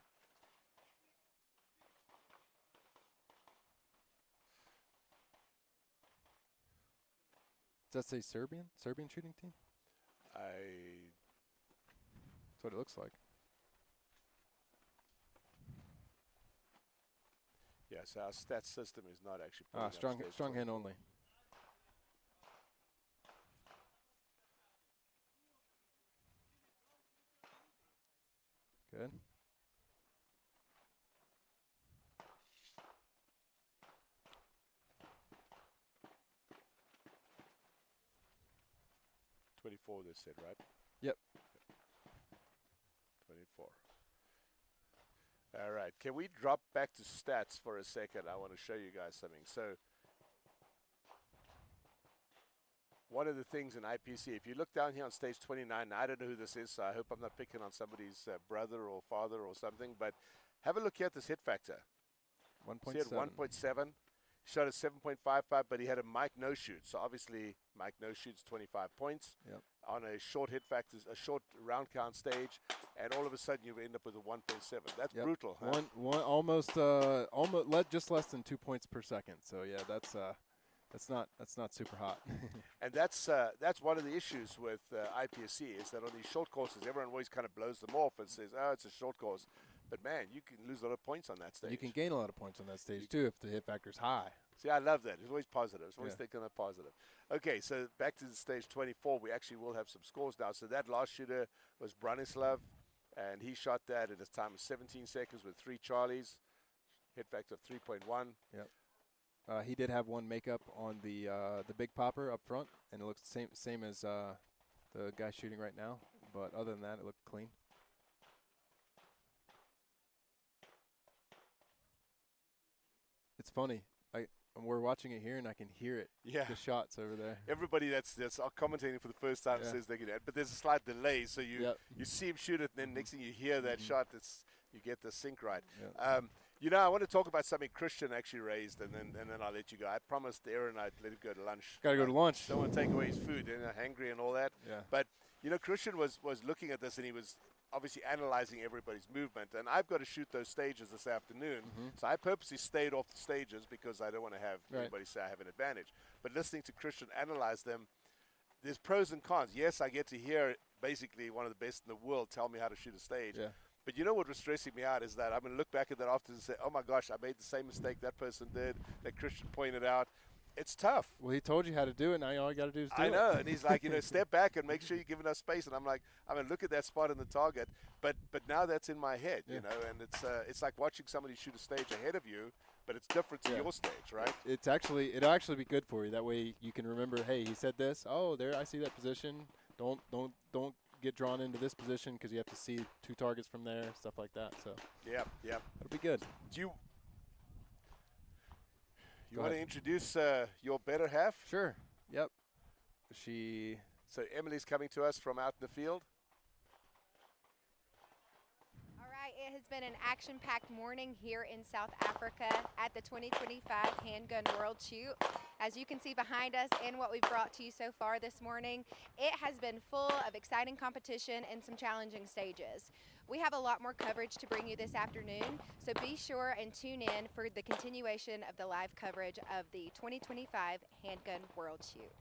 Does that say Serbian? Serbian shooting team? That's what it looks like. Yes, our stats system is not actually. pulling up Strong stage hand 24. only. Good. They said, right? Yep. 24. All right. Can we drop back to stats for a second? I want to show you guys something. So one of the things in IPC, if you look down here on stage 29, I don't know who this is, so I hope I'm not picking on somebody's brother or father or something, but have a look here at this hit factor. See at 1.7. Shot at 7.55, but he had a Mike no-shoot. So obviously, Mike no-shoots 25 points on a short hit factor, a short round count stage, and all of a sudden you end up with a 1.7. That's brutal. Huh? Almost just less than 2 points per second. So yeah, that's not super hot. And that's one of the issues with IPSC is that on these short courses, everyone always kind of blows them off and says, "Oh, it's a short course." But man, you can lose a lot of points on that stage. You can gain a lot of points on that stage too if the hit factor's high. See, I love that. It's always positive. It's always thinking of positive. Okay, so back to the stage 24. We actually will have some scores now. So that last shooter was Branislav, and he shot that at a time of 17 seconds with 3 Charlies, hit factor of 3.1. Yep. He did have one makeup on the big popper up front, and it looks the same as the guy shooting right now. But other than that, it looked clean. It's funny. We're watching it here, and I can hear it. Yeah. The shots over there. Everybody that's commentating for the first time says they get it, but there's a slight delay, so you see him shoot it, and then next thing you hear that shot, you get the sync right. Yep. I want to talk about something Christian actually raised, and then I'll let you go. I promised Aaron I'd let him go to lunch. Got to go to lunch. Don't want to take away his food, hangry and all that. Yeah. But Christian was looking at this, and he was obviously analyzing everybody's movement, and I've got to shoot those stages this afternoon, so I purposely stayed off the stages because I don't want to have anybody say I have an advantage. But listening to Christian analyze them, there's pros and cons. Yes, I get to hear basically one of the best in the world tell me how to shoot a stage. Yeah. But you know what was stressing me out is that I'm going to look back at that afterwards and say, oh my gosh, I made the same mistake that person did, that Christian pointed out. It's tough. Well, he told you how to do it. Now all you got to do is do it. I know, and he's like, step back and make sure you give enough space. And I'm like, I'm gonna look at that spot in the target, but now that's in my head, and it's like watching somebody shoot a stage ahead of you, but it's different to your stage, right? It'll actually be good for you. That way you can remember, hey, he said this. Oh, there, I see that position. Don't get drawn into this position because you have to see 2 targets from there, stuff like that. So yeah, it'll be good. Do you want to introduce your better half? Sure. Yep. So Emily's coming to us from out in the field. All right, it has been an action-packed morning here in South Africa at the 2025 Handgun World Shoot. As you can see behind us and what we've brought to you so far this morning, it has been full of exciting competition and some challenging stages. We have a lot more coverage to bring you this afternoon, so be sure and tune in for the continuation of the live coverage of the 2025 Handgun World Shoot.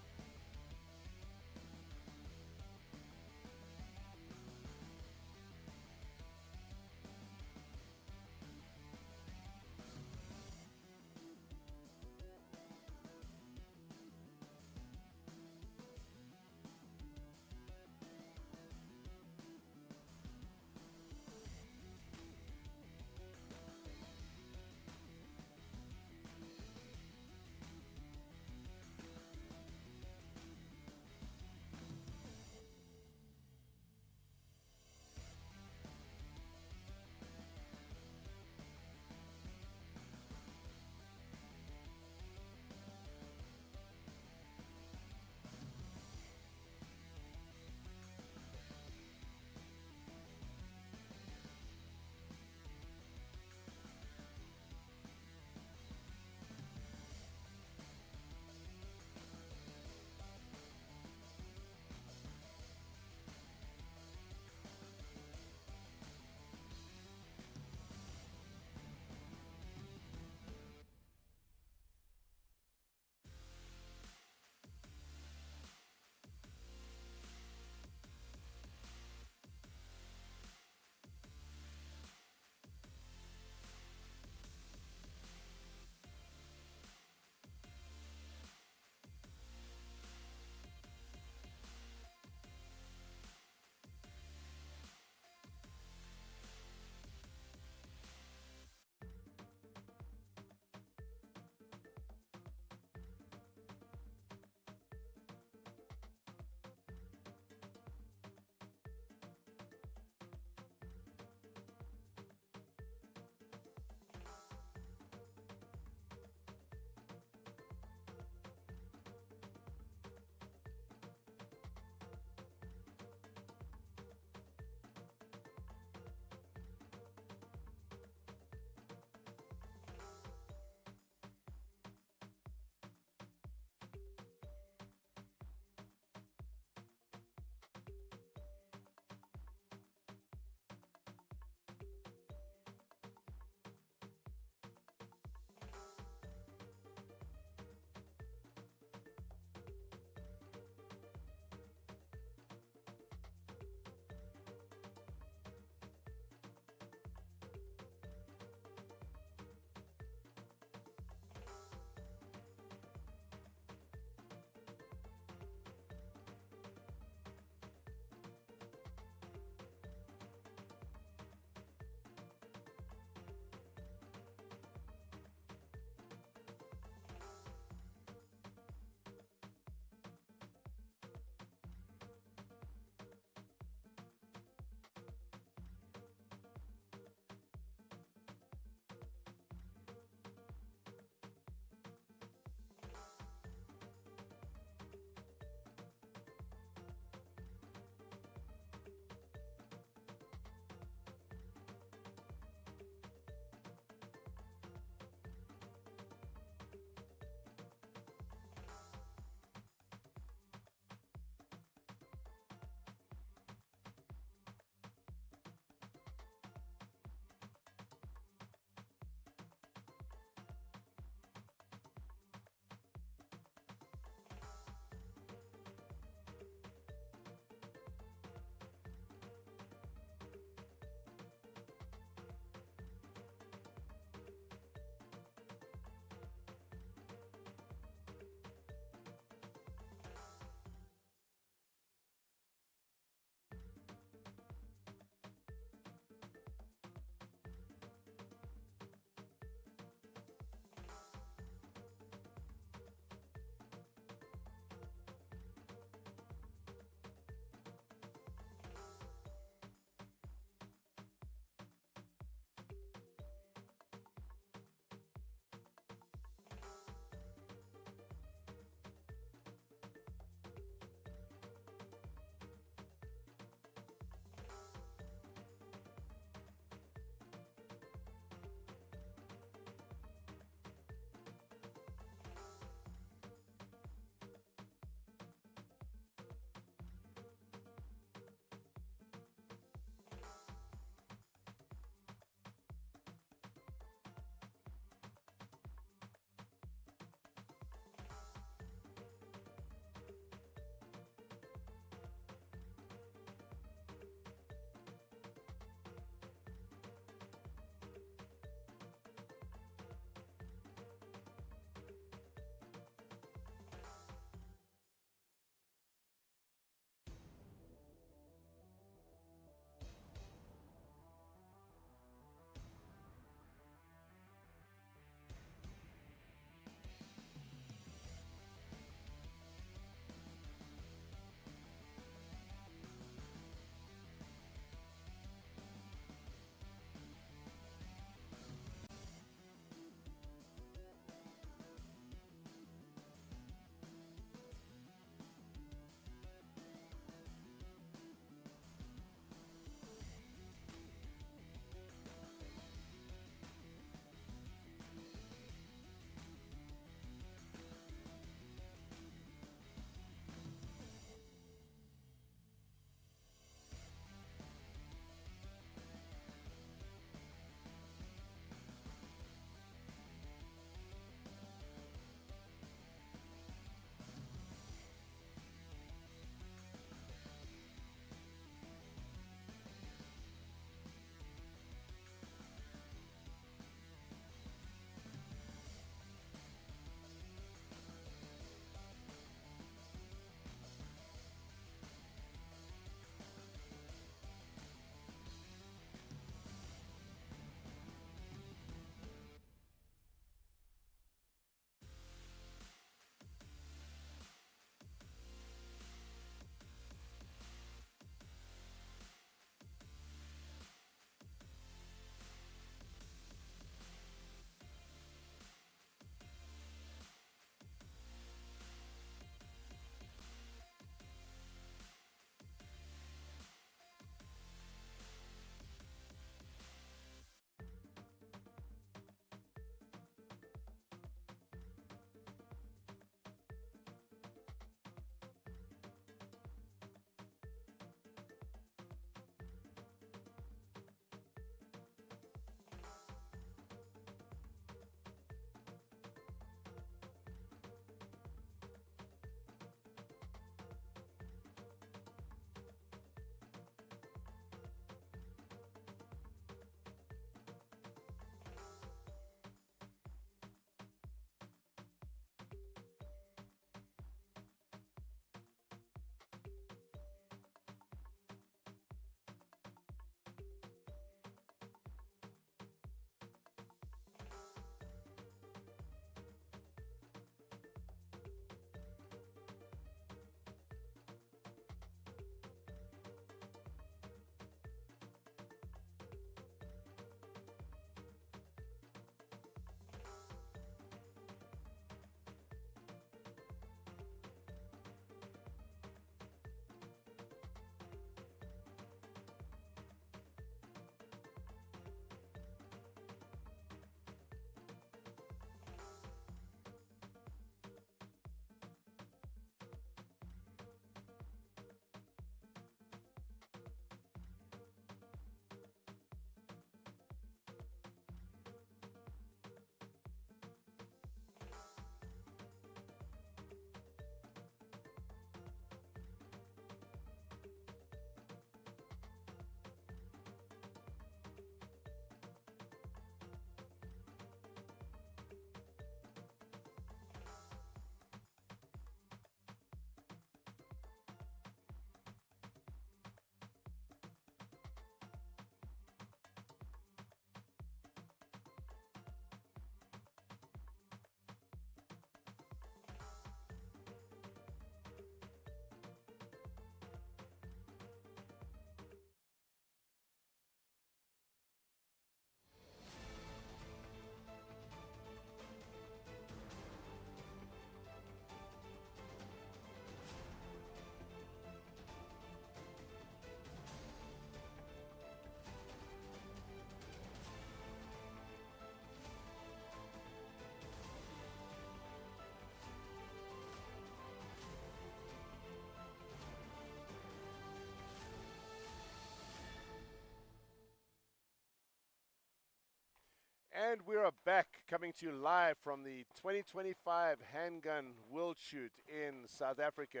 And we are back, coming to you live from the 2025 Handgun World Shoot in South Africa.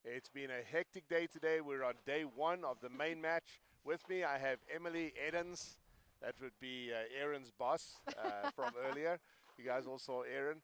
It's been a hectic day today. We're on day one of the main match. With me, I have Emily Edens. That would be Aaron's boss from earlier. You guys all saw Aaron.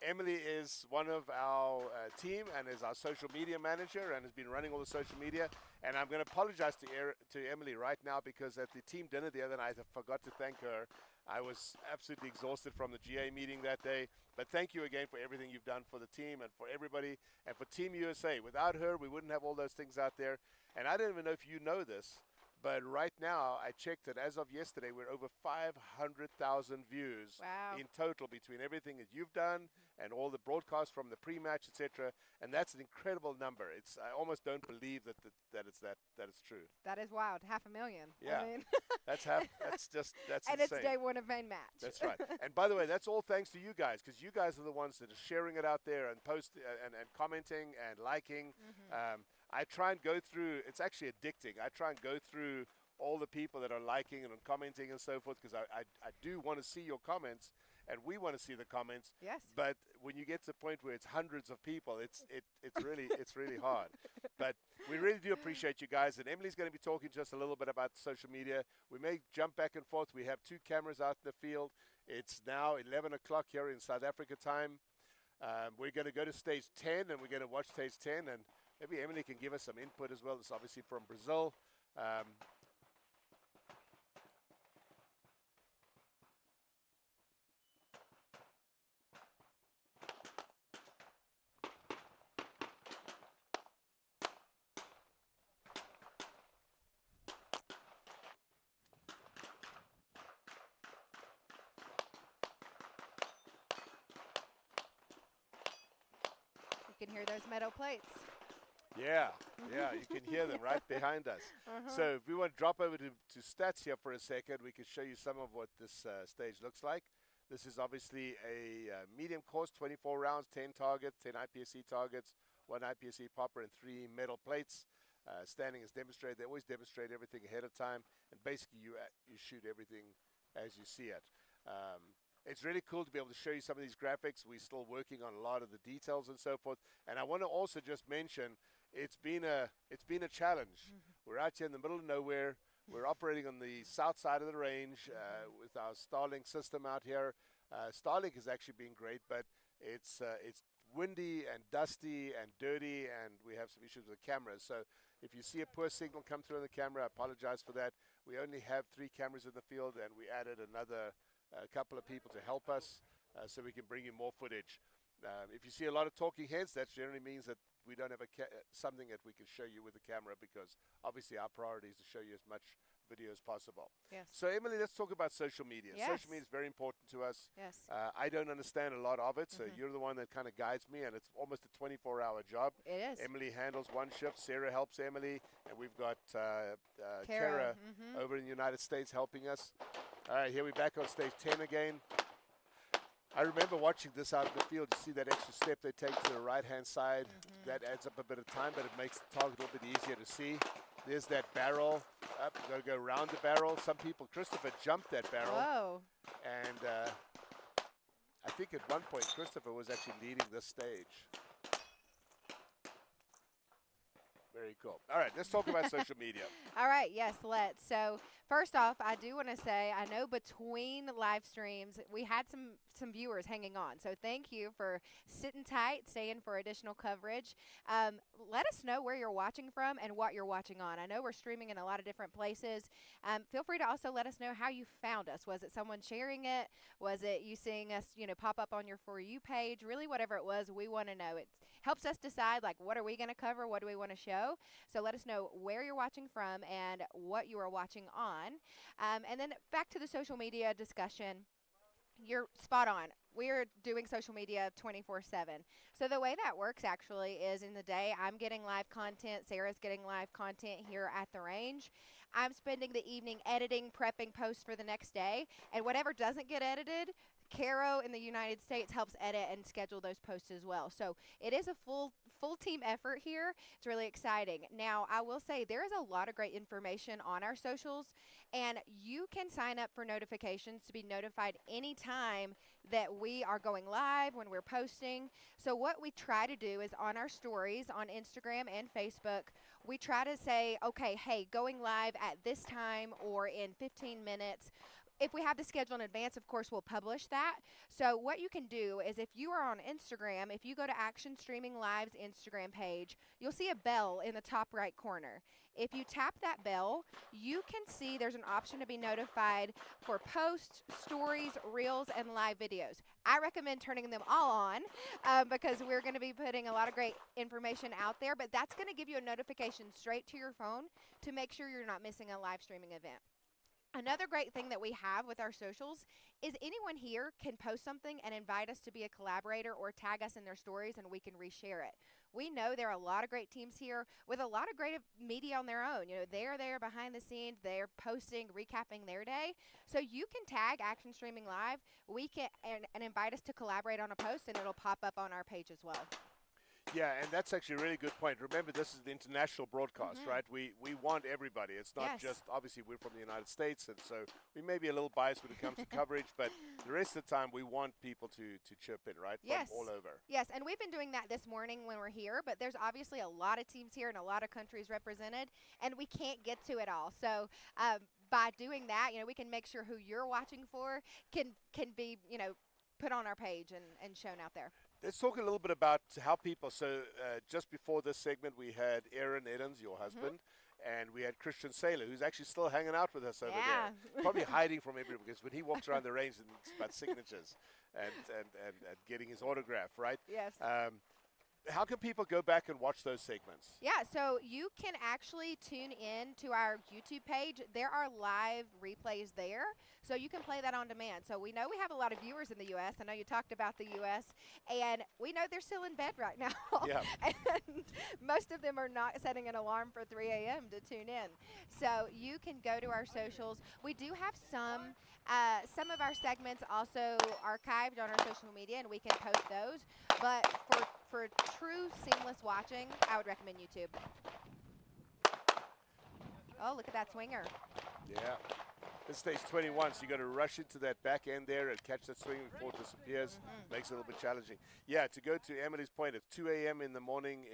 Emily is one of our team and is our social media manager and has been running all the social media. And I'm going to apologize to Emily right now because at the team dinner the other night, I forgot to thank her. I was absolutely exhausted from the GA meeting that day. But thank you again for everything you've done for the team and for everybody and for Team USA. Without her, we wouldn't have all those things out there. And I don't even know if you know this, but right now, I checked that as of yesterday, we're over 500,000 views in total between everything that you've done and all the broadcasts from the pre-match, etc. And that's an incredible number. I almost don't believe that it's true. That is wild. 500,000. Yeah, I mean. that's and insane. it's day one of main match. That's right. And by the way, that's all thanks to you guys, because you guys are the ones that are sharing it out there and and commenting and liking. I try and go through, it's actually addicting. I try and go through all the people that are liking and commenting and so forth, because I do want to see your comments and we want to see the comments. Yes. But when you get to the point where it's hundreds of people, it's really hard. But we really do appreciate you guys. And Emily's going to be talking to us a little bit about social media. We may jump back and forth. We have 2 cameras out in the field. It's now 11 o'clock here in South Africa time. We're going to go to stage 10 and we're going to watch stage 10, and maybe Emily can give us some input as well. It's obviously from Brazil. You can hear those metal plates. Yeah, you can hear them right behind us. So if we want to drop over to stats here for a second, we can show you some of what this stage looks like. This is obviously a medium course, 24 rounds, 10 targets, 10 IPSC targets, 1 IPSC popper, and 3 metal plates. Standing is demonstrated. They always demonstrate everything ahead of time, and basically you shoot everything as you see it. It's really cool to be able to show you some of these graphics. We're still working on a lot of the details and so forth. And I want to also just mention, it's been a challenge. We're out here in the middle of nowhere. We're operating on the south side of the range with our Starlink system out here. Starlink has actually been great, but it's windy and dusty and dirty, and we have some issues with the cameras. So if you see a poor signal come through on the camera, I apologize for that. We only have 3 cameras in the field, and we added another couple of people to help us so we can bring you more footage. If you see a lot of talking heads, that generally means that we don't have something that we can show you with the camera, because obviously our priority is to show you as much video as possible. Yes. So Emily, let's talk about social media. Yes. Social media is very important to us. Yes. I don't understand a lot of it, so you're the one that kind of guides me, and it's almost a 24-hour job. It is. Emily handles one shift, Sarah helps Emily, and we've got Kara over in the United States helping us. All right, here we're back on stage 10 again. I remember watching this out in the field. You see that extra step they take to the right-hand side. That adds up a bit of time, but it makes the target a little bit easier to see. There's that barrel. Up, you've got to go around the barrel. Some people, Christopher jumped that barrel. Whoa. And I think at one point, Christopher was actually leading this stage. Very cool. All right, let's talk about social media. All right, yes, let's. So first off, I do want to say, I know between live streams, we had some viewers hanging on. So thank you for sitting tight, staying for additional coverage. Let us know where you're watching from and what you're watching on. I know we're streaming in a lot of different places. Feel free to also let us know how you found us. Was it someone sharing it? Was it you seeing us, pop up on your For You page? Really, whatever it was, we want to know. It helps us decide, like, what are we going to cover? What do we want to show? So let us know where you're watching from and what you are watching on. And then back to the social media discussion. You're spot on. We're doing social media 24/7. So the way that works actually is in the day, I'm getting live content. Sarah's getting live content here at the range. I'm spending the evening editing, prepping posts for the next day. And whatever doesn't get edited, Caro in the United States helps edit and schedule those posts as well. So it is a full team effort here. It's really exciting. Now, I will say there is a lot of great information on our socials, and you can sign up for notifications to be notified anytime that we are going live, when we're posting. So what we try to do is on our stories on Instagram and Facebook, we try to say, okay, hey, going live at this time or in 15 minutes. If we have the schedule in advance, of course, we'll publish that. So what you can do is if you are on Instagram, if you go to ActionStreamingLIVE's Instagram page, you'll see a bell in the top right corner. If you tap that bell, you can see there's an option to be notified for posts, stories, reels, and live videos. I recommend turning them all on because we're going to be putting a lot of great information out there, but that's going to give you a notification straight to your phone to make sure you're not missing a live streaming event. Another great thing that we have with our socials is anyone here can post something and invite us to be a collaborator or tag us in their stories, and we can reshare it. We know there are a lot of great teams here with a lot of great media on their own. You know, they're there behind the scenes, they're posting, recapping their day. So you can tag Action Streaming Live, we can and invite us to collaborate on a post, and it'll pop up on our page as well. Yeah, and that's actually a really good point. Remember, this is the international broadcast, right? We want everybody. It's not just, obviously, we're from the United States, and so we may be a little biased when it comes to coverage, but the rest of the time, we want people to chip in, right? Yes. From all over. Yes, and we've been doing that this morning when we're here, but there's obviously a lot of teams here and a lot of countries represented, and we can't get to it all. So by doing that, you know, we can make sure who you're watching for can be, you know, put on our page and shown out there. Let's talk a little bit about how people, so just before this segment, we had Aaron Edens, your husband, and we had Christian Saylor, who's actually still hanging out with us over there. Probably hiding from everyone, because when he walks around the range, it's about signatures and getting his autograph, right? Yes. How can people go back and watch those segments? Yeah, so you can actually tune in to our YouTube page. There are live replays there, so you can play that on demand. So we know we have a lot of viewers in the U.S. I know you talked about the U.S., and we know they're still in bed right now. Yeah. And most of them are not setting an alarm for 3 a.m. to tune in. So you can go to our socials. We do have some of our segments also archived on our social media, and we can post those. But for true seamless watching, I would recommend YouTube. Oh, look at that swinger. Yeah. This stage 21, so you got to rush into that back end there and catch that swing before it disappears. Makes it a little bit challenging. Yeah, to go to Emily's point, it's 2 a.m. in the morning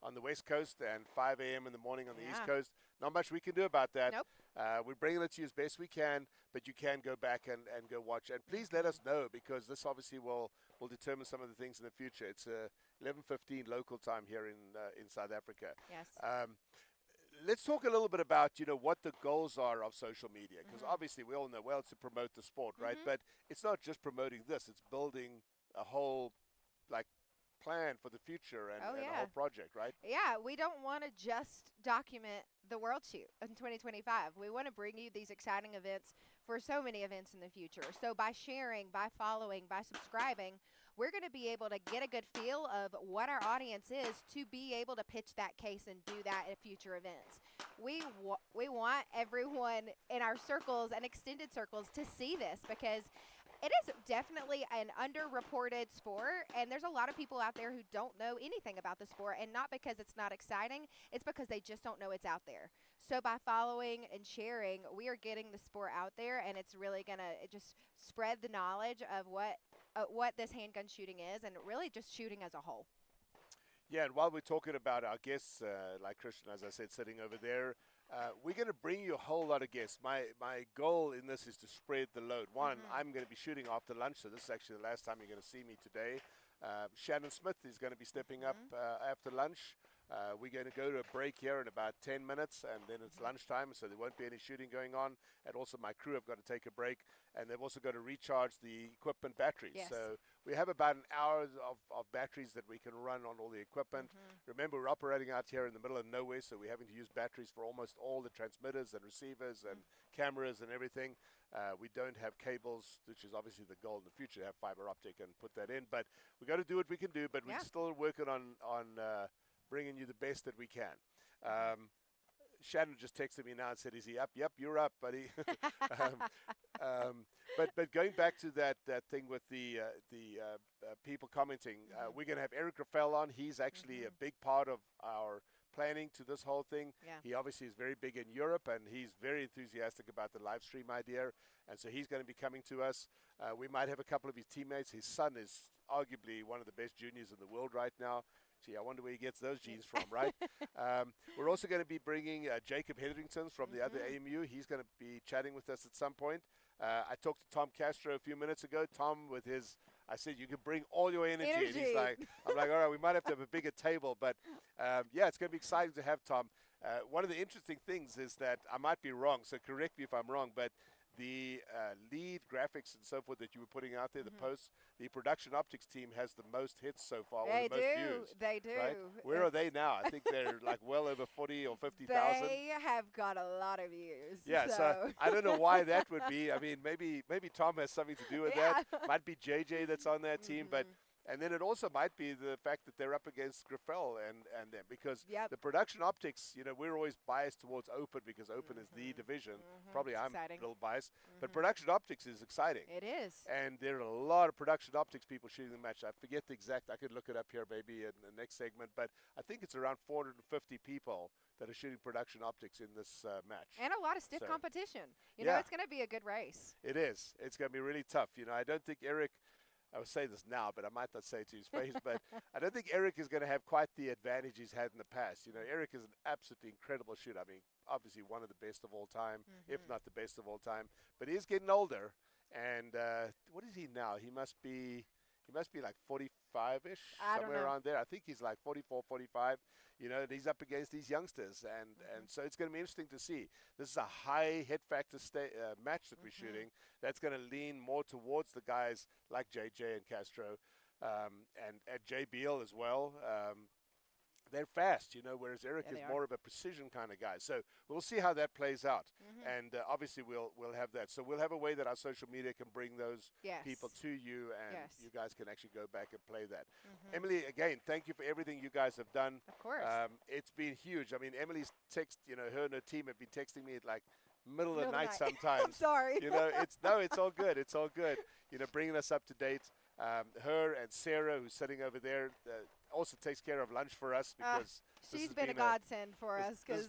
on the West Coast and 5 a.m. in the morning on the East Coast. Not much we can do about that. Nope. We're bringing it to you as best we can, but you can go back and go watch. And please let us know, because this obviously will determine some of the things in the future. It's 11:15 local time here in South Africa. Yes. Let's talk a little bit about, you know, what the goals are of social media, because obviously we all know, well, it's to promote the sport, right? But it's not just promoting this. It's building a whole, like, plan for the future and a whole project, right? Yeah, we don't want to just document the World Shoot in 2025. We want to bring you these exciting events for so many events in the future. So by sharing, by following, by subscribing, we're going to be able to get a good feel of what our audience is to be able to pitch that case and do that at future events. We want everyone in our circles and extended circles to see this, because it is definitely an underreported sport, and there's a lot of people out there who don't know anything about the sport, and not because it's not exciting, it's because they just don't know it's out there. So by following and sharing, we are getting the sport out there, and it's really going to just spread the knowledge of what this handgun shooting is, and really just shooting as a whole. Yeah, and while we're talking about our guests, like Christian, as I said, sitting over there, we're going to bring you a whole lot of guests. My goal in this is to spread the load. One, I'm going to be shooting after lunch, so this is actually the last time you're going to see me today. Shannon Smith is going to be stepping up after lunch. We're going to go to a break here in about 10 minutes, and then it's lunchtime, so there won't be any shooting going on. And also my crew have got to take a break, and they've also got to recharge the equipment batteries. Yes. So we have about an hour of batteries that we can run on all the equipment. Remember, we're operating out here in the middle of nowhere, so we're having to use batteries for almost all the transmitters and receivers and cameras and everything. We don't have cables, which is obviously the goal in the future, to have fiber optic and put that in. But we got to do what we can do, but we're still working on bringing you the best that we can. Shannon just texted me now and said, "Is he up?" Yep, you're up, buddy. But going back to that thing with the people commenting, we're going to have Eric Rafael on. He's actually a big part of our planning to this whole thing. Yeah. He obviously is very big in Europe, and he's very enthusiastic about the live stream idea, and so he's going to be coming to us. We might have a couple of his teammates. His son is arguably one of the best juniors in the world right now. Gee, I wonder where he gets those genes from, right? We're also going to be bringing Jacob Hetherington from the other AMU. He's going to be chatting with us at some point. I talked to Tom Castro a few minutes ago. Tom, with his, I said, you can bring all your energy. And he's like, I'm like, all right, we might have to have a bigger table. But, yeah, it's going to be exciting to have Tom. One of the interesting things is that I might be wrong, so correct me if I'm wrong, but the lead graphics and so forth that you were putting out there, the posts, the production optics team has the most hits so far, or the most views. They do. Right? Where are they now? I think they're like well over 40 or 50,000. They have got a lot of views. Yeah, so I don't know why that would be. I mean, maybe Tom has something to do with that. Might be JJ that's on that team, but. And then it also might be the fact that they're up against Grafel and them, because the production optics, you know, we're always biased towards Open because Open is the division. Probably it's I'm exciting. a little biased, but production optics is exciting. It is. And there are a lot of production optics people shooting the match. I forget the exact, I could look it up here maybe in the next segment, but I think it's around 450 people that are shooting production optics in this match. And a lot of stiff competition. You Yeah. know, it's going to be a good race. It is. It's going to be really tough. You know, I don't think Eric, I would say this now, but I might not say it to his face, but I don't think Eric is going to have quite the advantage he's had in the past. You know, Eric is an absolutely incredible shooter. I mean, obviously one of the best of all time, if not the best of all time. But he is getting older, and what is he now? He must be like 45-ish, somewhere around there. I think he's like 44, 45. You know, and he's up against these youngsters, and so it's going to be interesting to see. This is a high hit factor match that we're shooting. That's going to lean more towards the guys like JJ and Castro, and Jay Beal as well. They're fast, you know, whereas Eric is more of a precision kind of guy. So we'll see how that plays out. And obviously we'll have that. So we'll have a way that our social media can bring those people to you, and you guys can actually go back and play that. Emily, again, thank you for everything you guys have done. Of course. It's been huge. I mean, Emily's text, you know, her and her team have been texting me at like middle of the night sometimes. I'm sorry. You know, it's all good. It's all good. You know, bringing us up to date. Her and Sarah, who's sitting over there, also takes care of lunch for us because she's been a godsend for us, because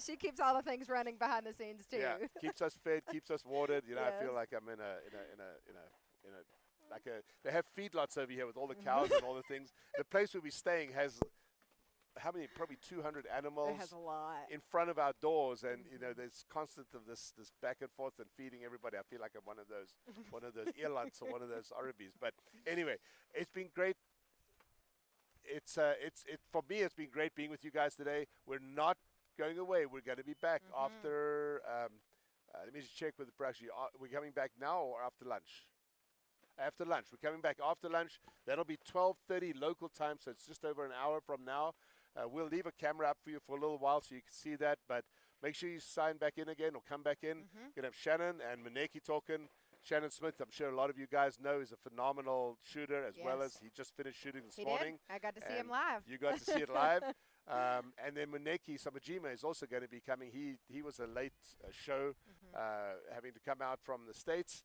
she keeps all the things running behind the scenes too. Yeah, keeps us fed, keeps us watered. You know, I feel like I'm in a like they have feedlots over here with all the cows and all the things. The place where we're staying has how many? Probably 200 animals. It has a lot in front of our doors, and you know, there's constant of this back and forth and feeding everybody. I feel like I'm one of those earlunts or one of those Arabis. But anyway, it's been great. It's for me, it's been great being with you guys today. We're not going away. We're going to be back after. Let me just check with the production. We're coming back now or after lunch? After lunch. We're coming back after lunch. That'll be 12:30 local time, so it's just over an hour from now. We'll leave a camera up for you for a little while so you can see that, but make sure you sign back in again or come back in. You're going to have Shannon and Maneki talking. Shannon Smith, I'm sure a lot of you guys know, is a phenomenal shooter, as well as he just finished shooting this morning. I got to see him live. You got to see it live. And then Maneki Samajima is also going to be coming. He was a late show, having to come out from the States,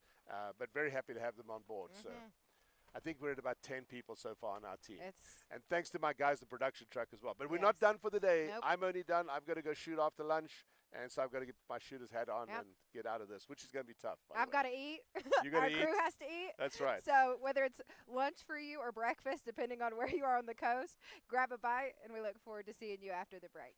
but very happy to have them on board. So I think we're at about 10 people so far on our team. And thanks to my guys, the production truck as well. But we're not done for the day. Nope. I'm only done. I've got to go shoot after lunch. And so I've got to get my shooter's hat on and get out of this, which is going to be tough. I've got to eat. You got to eat. Our crew has to eat. That's right. So whether it's lunch for you or breakfast, depending on where you are on the coast, grab a bite, and we look forward to seeing you after the break.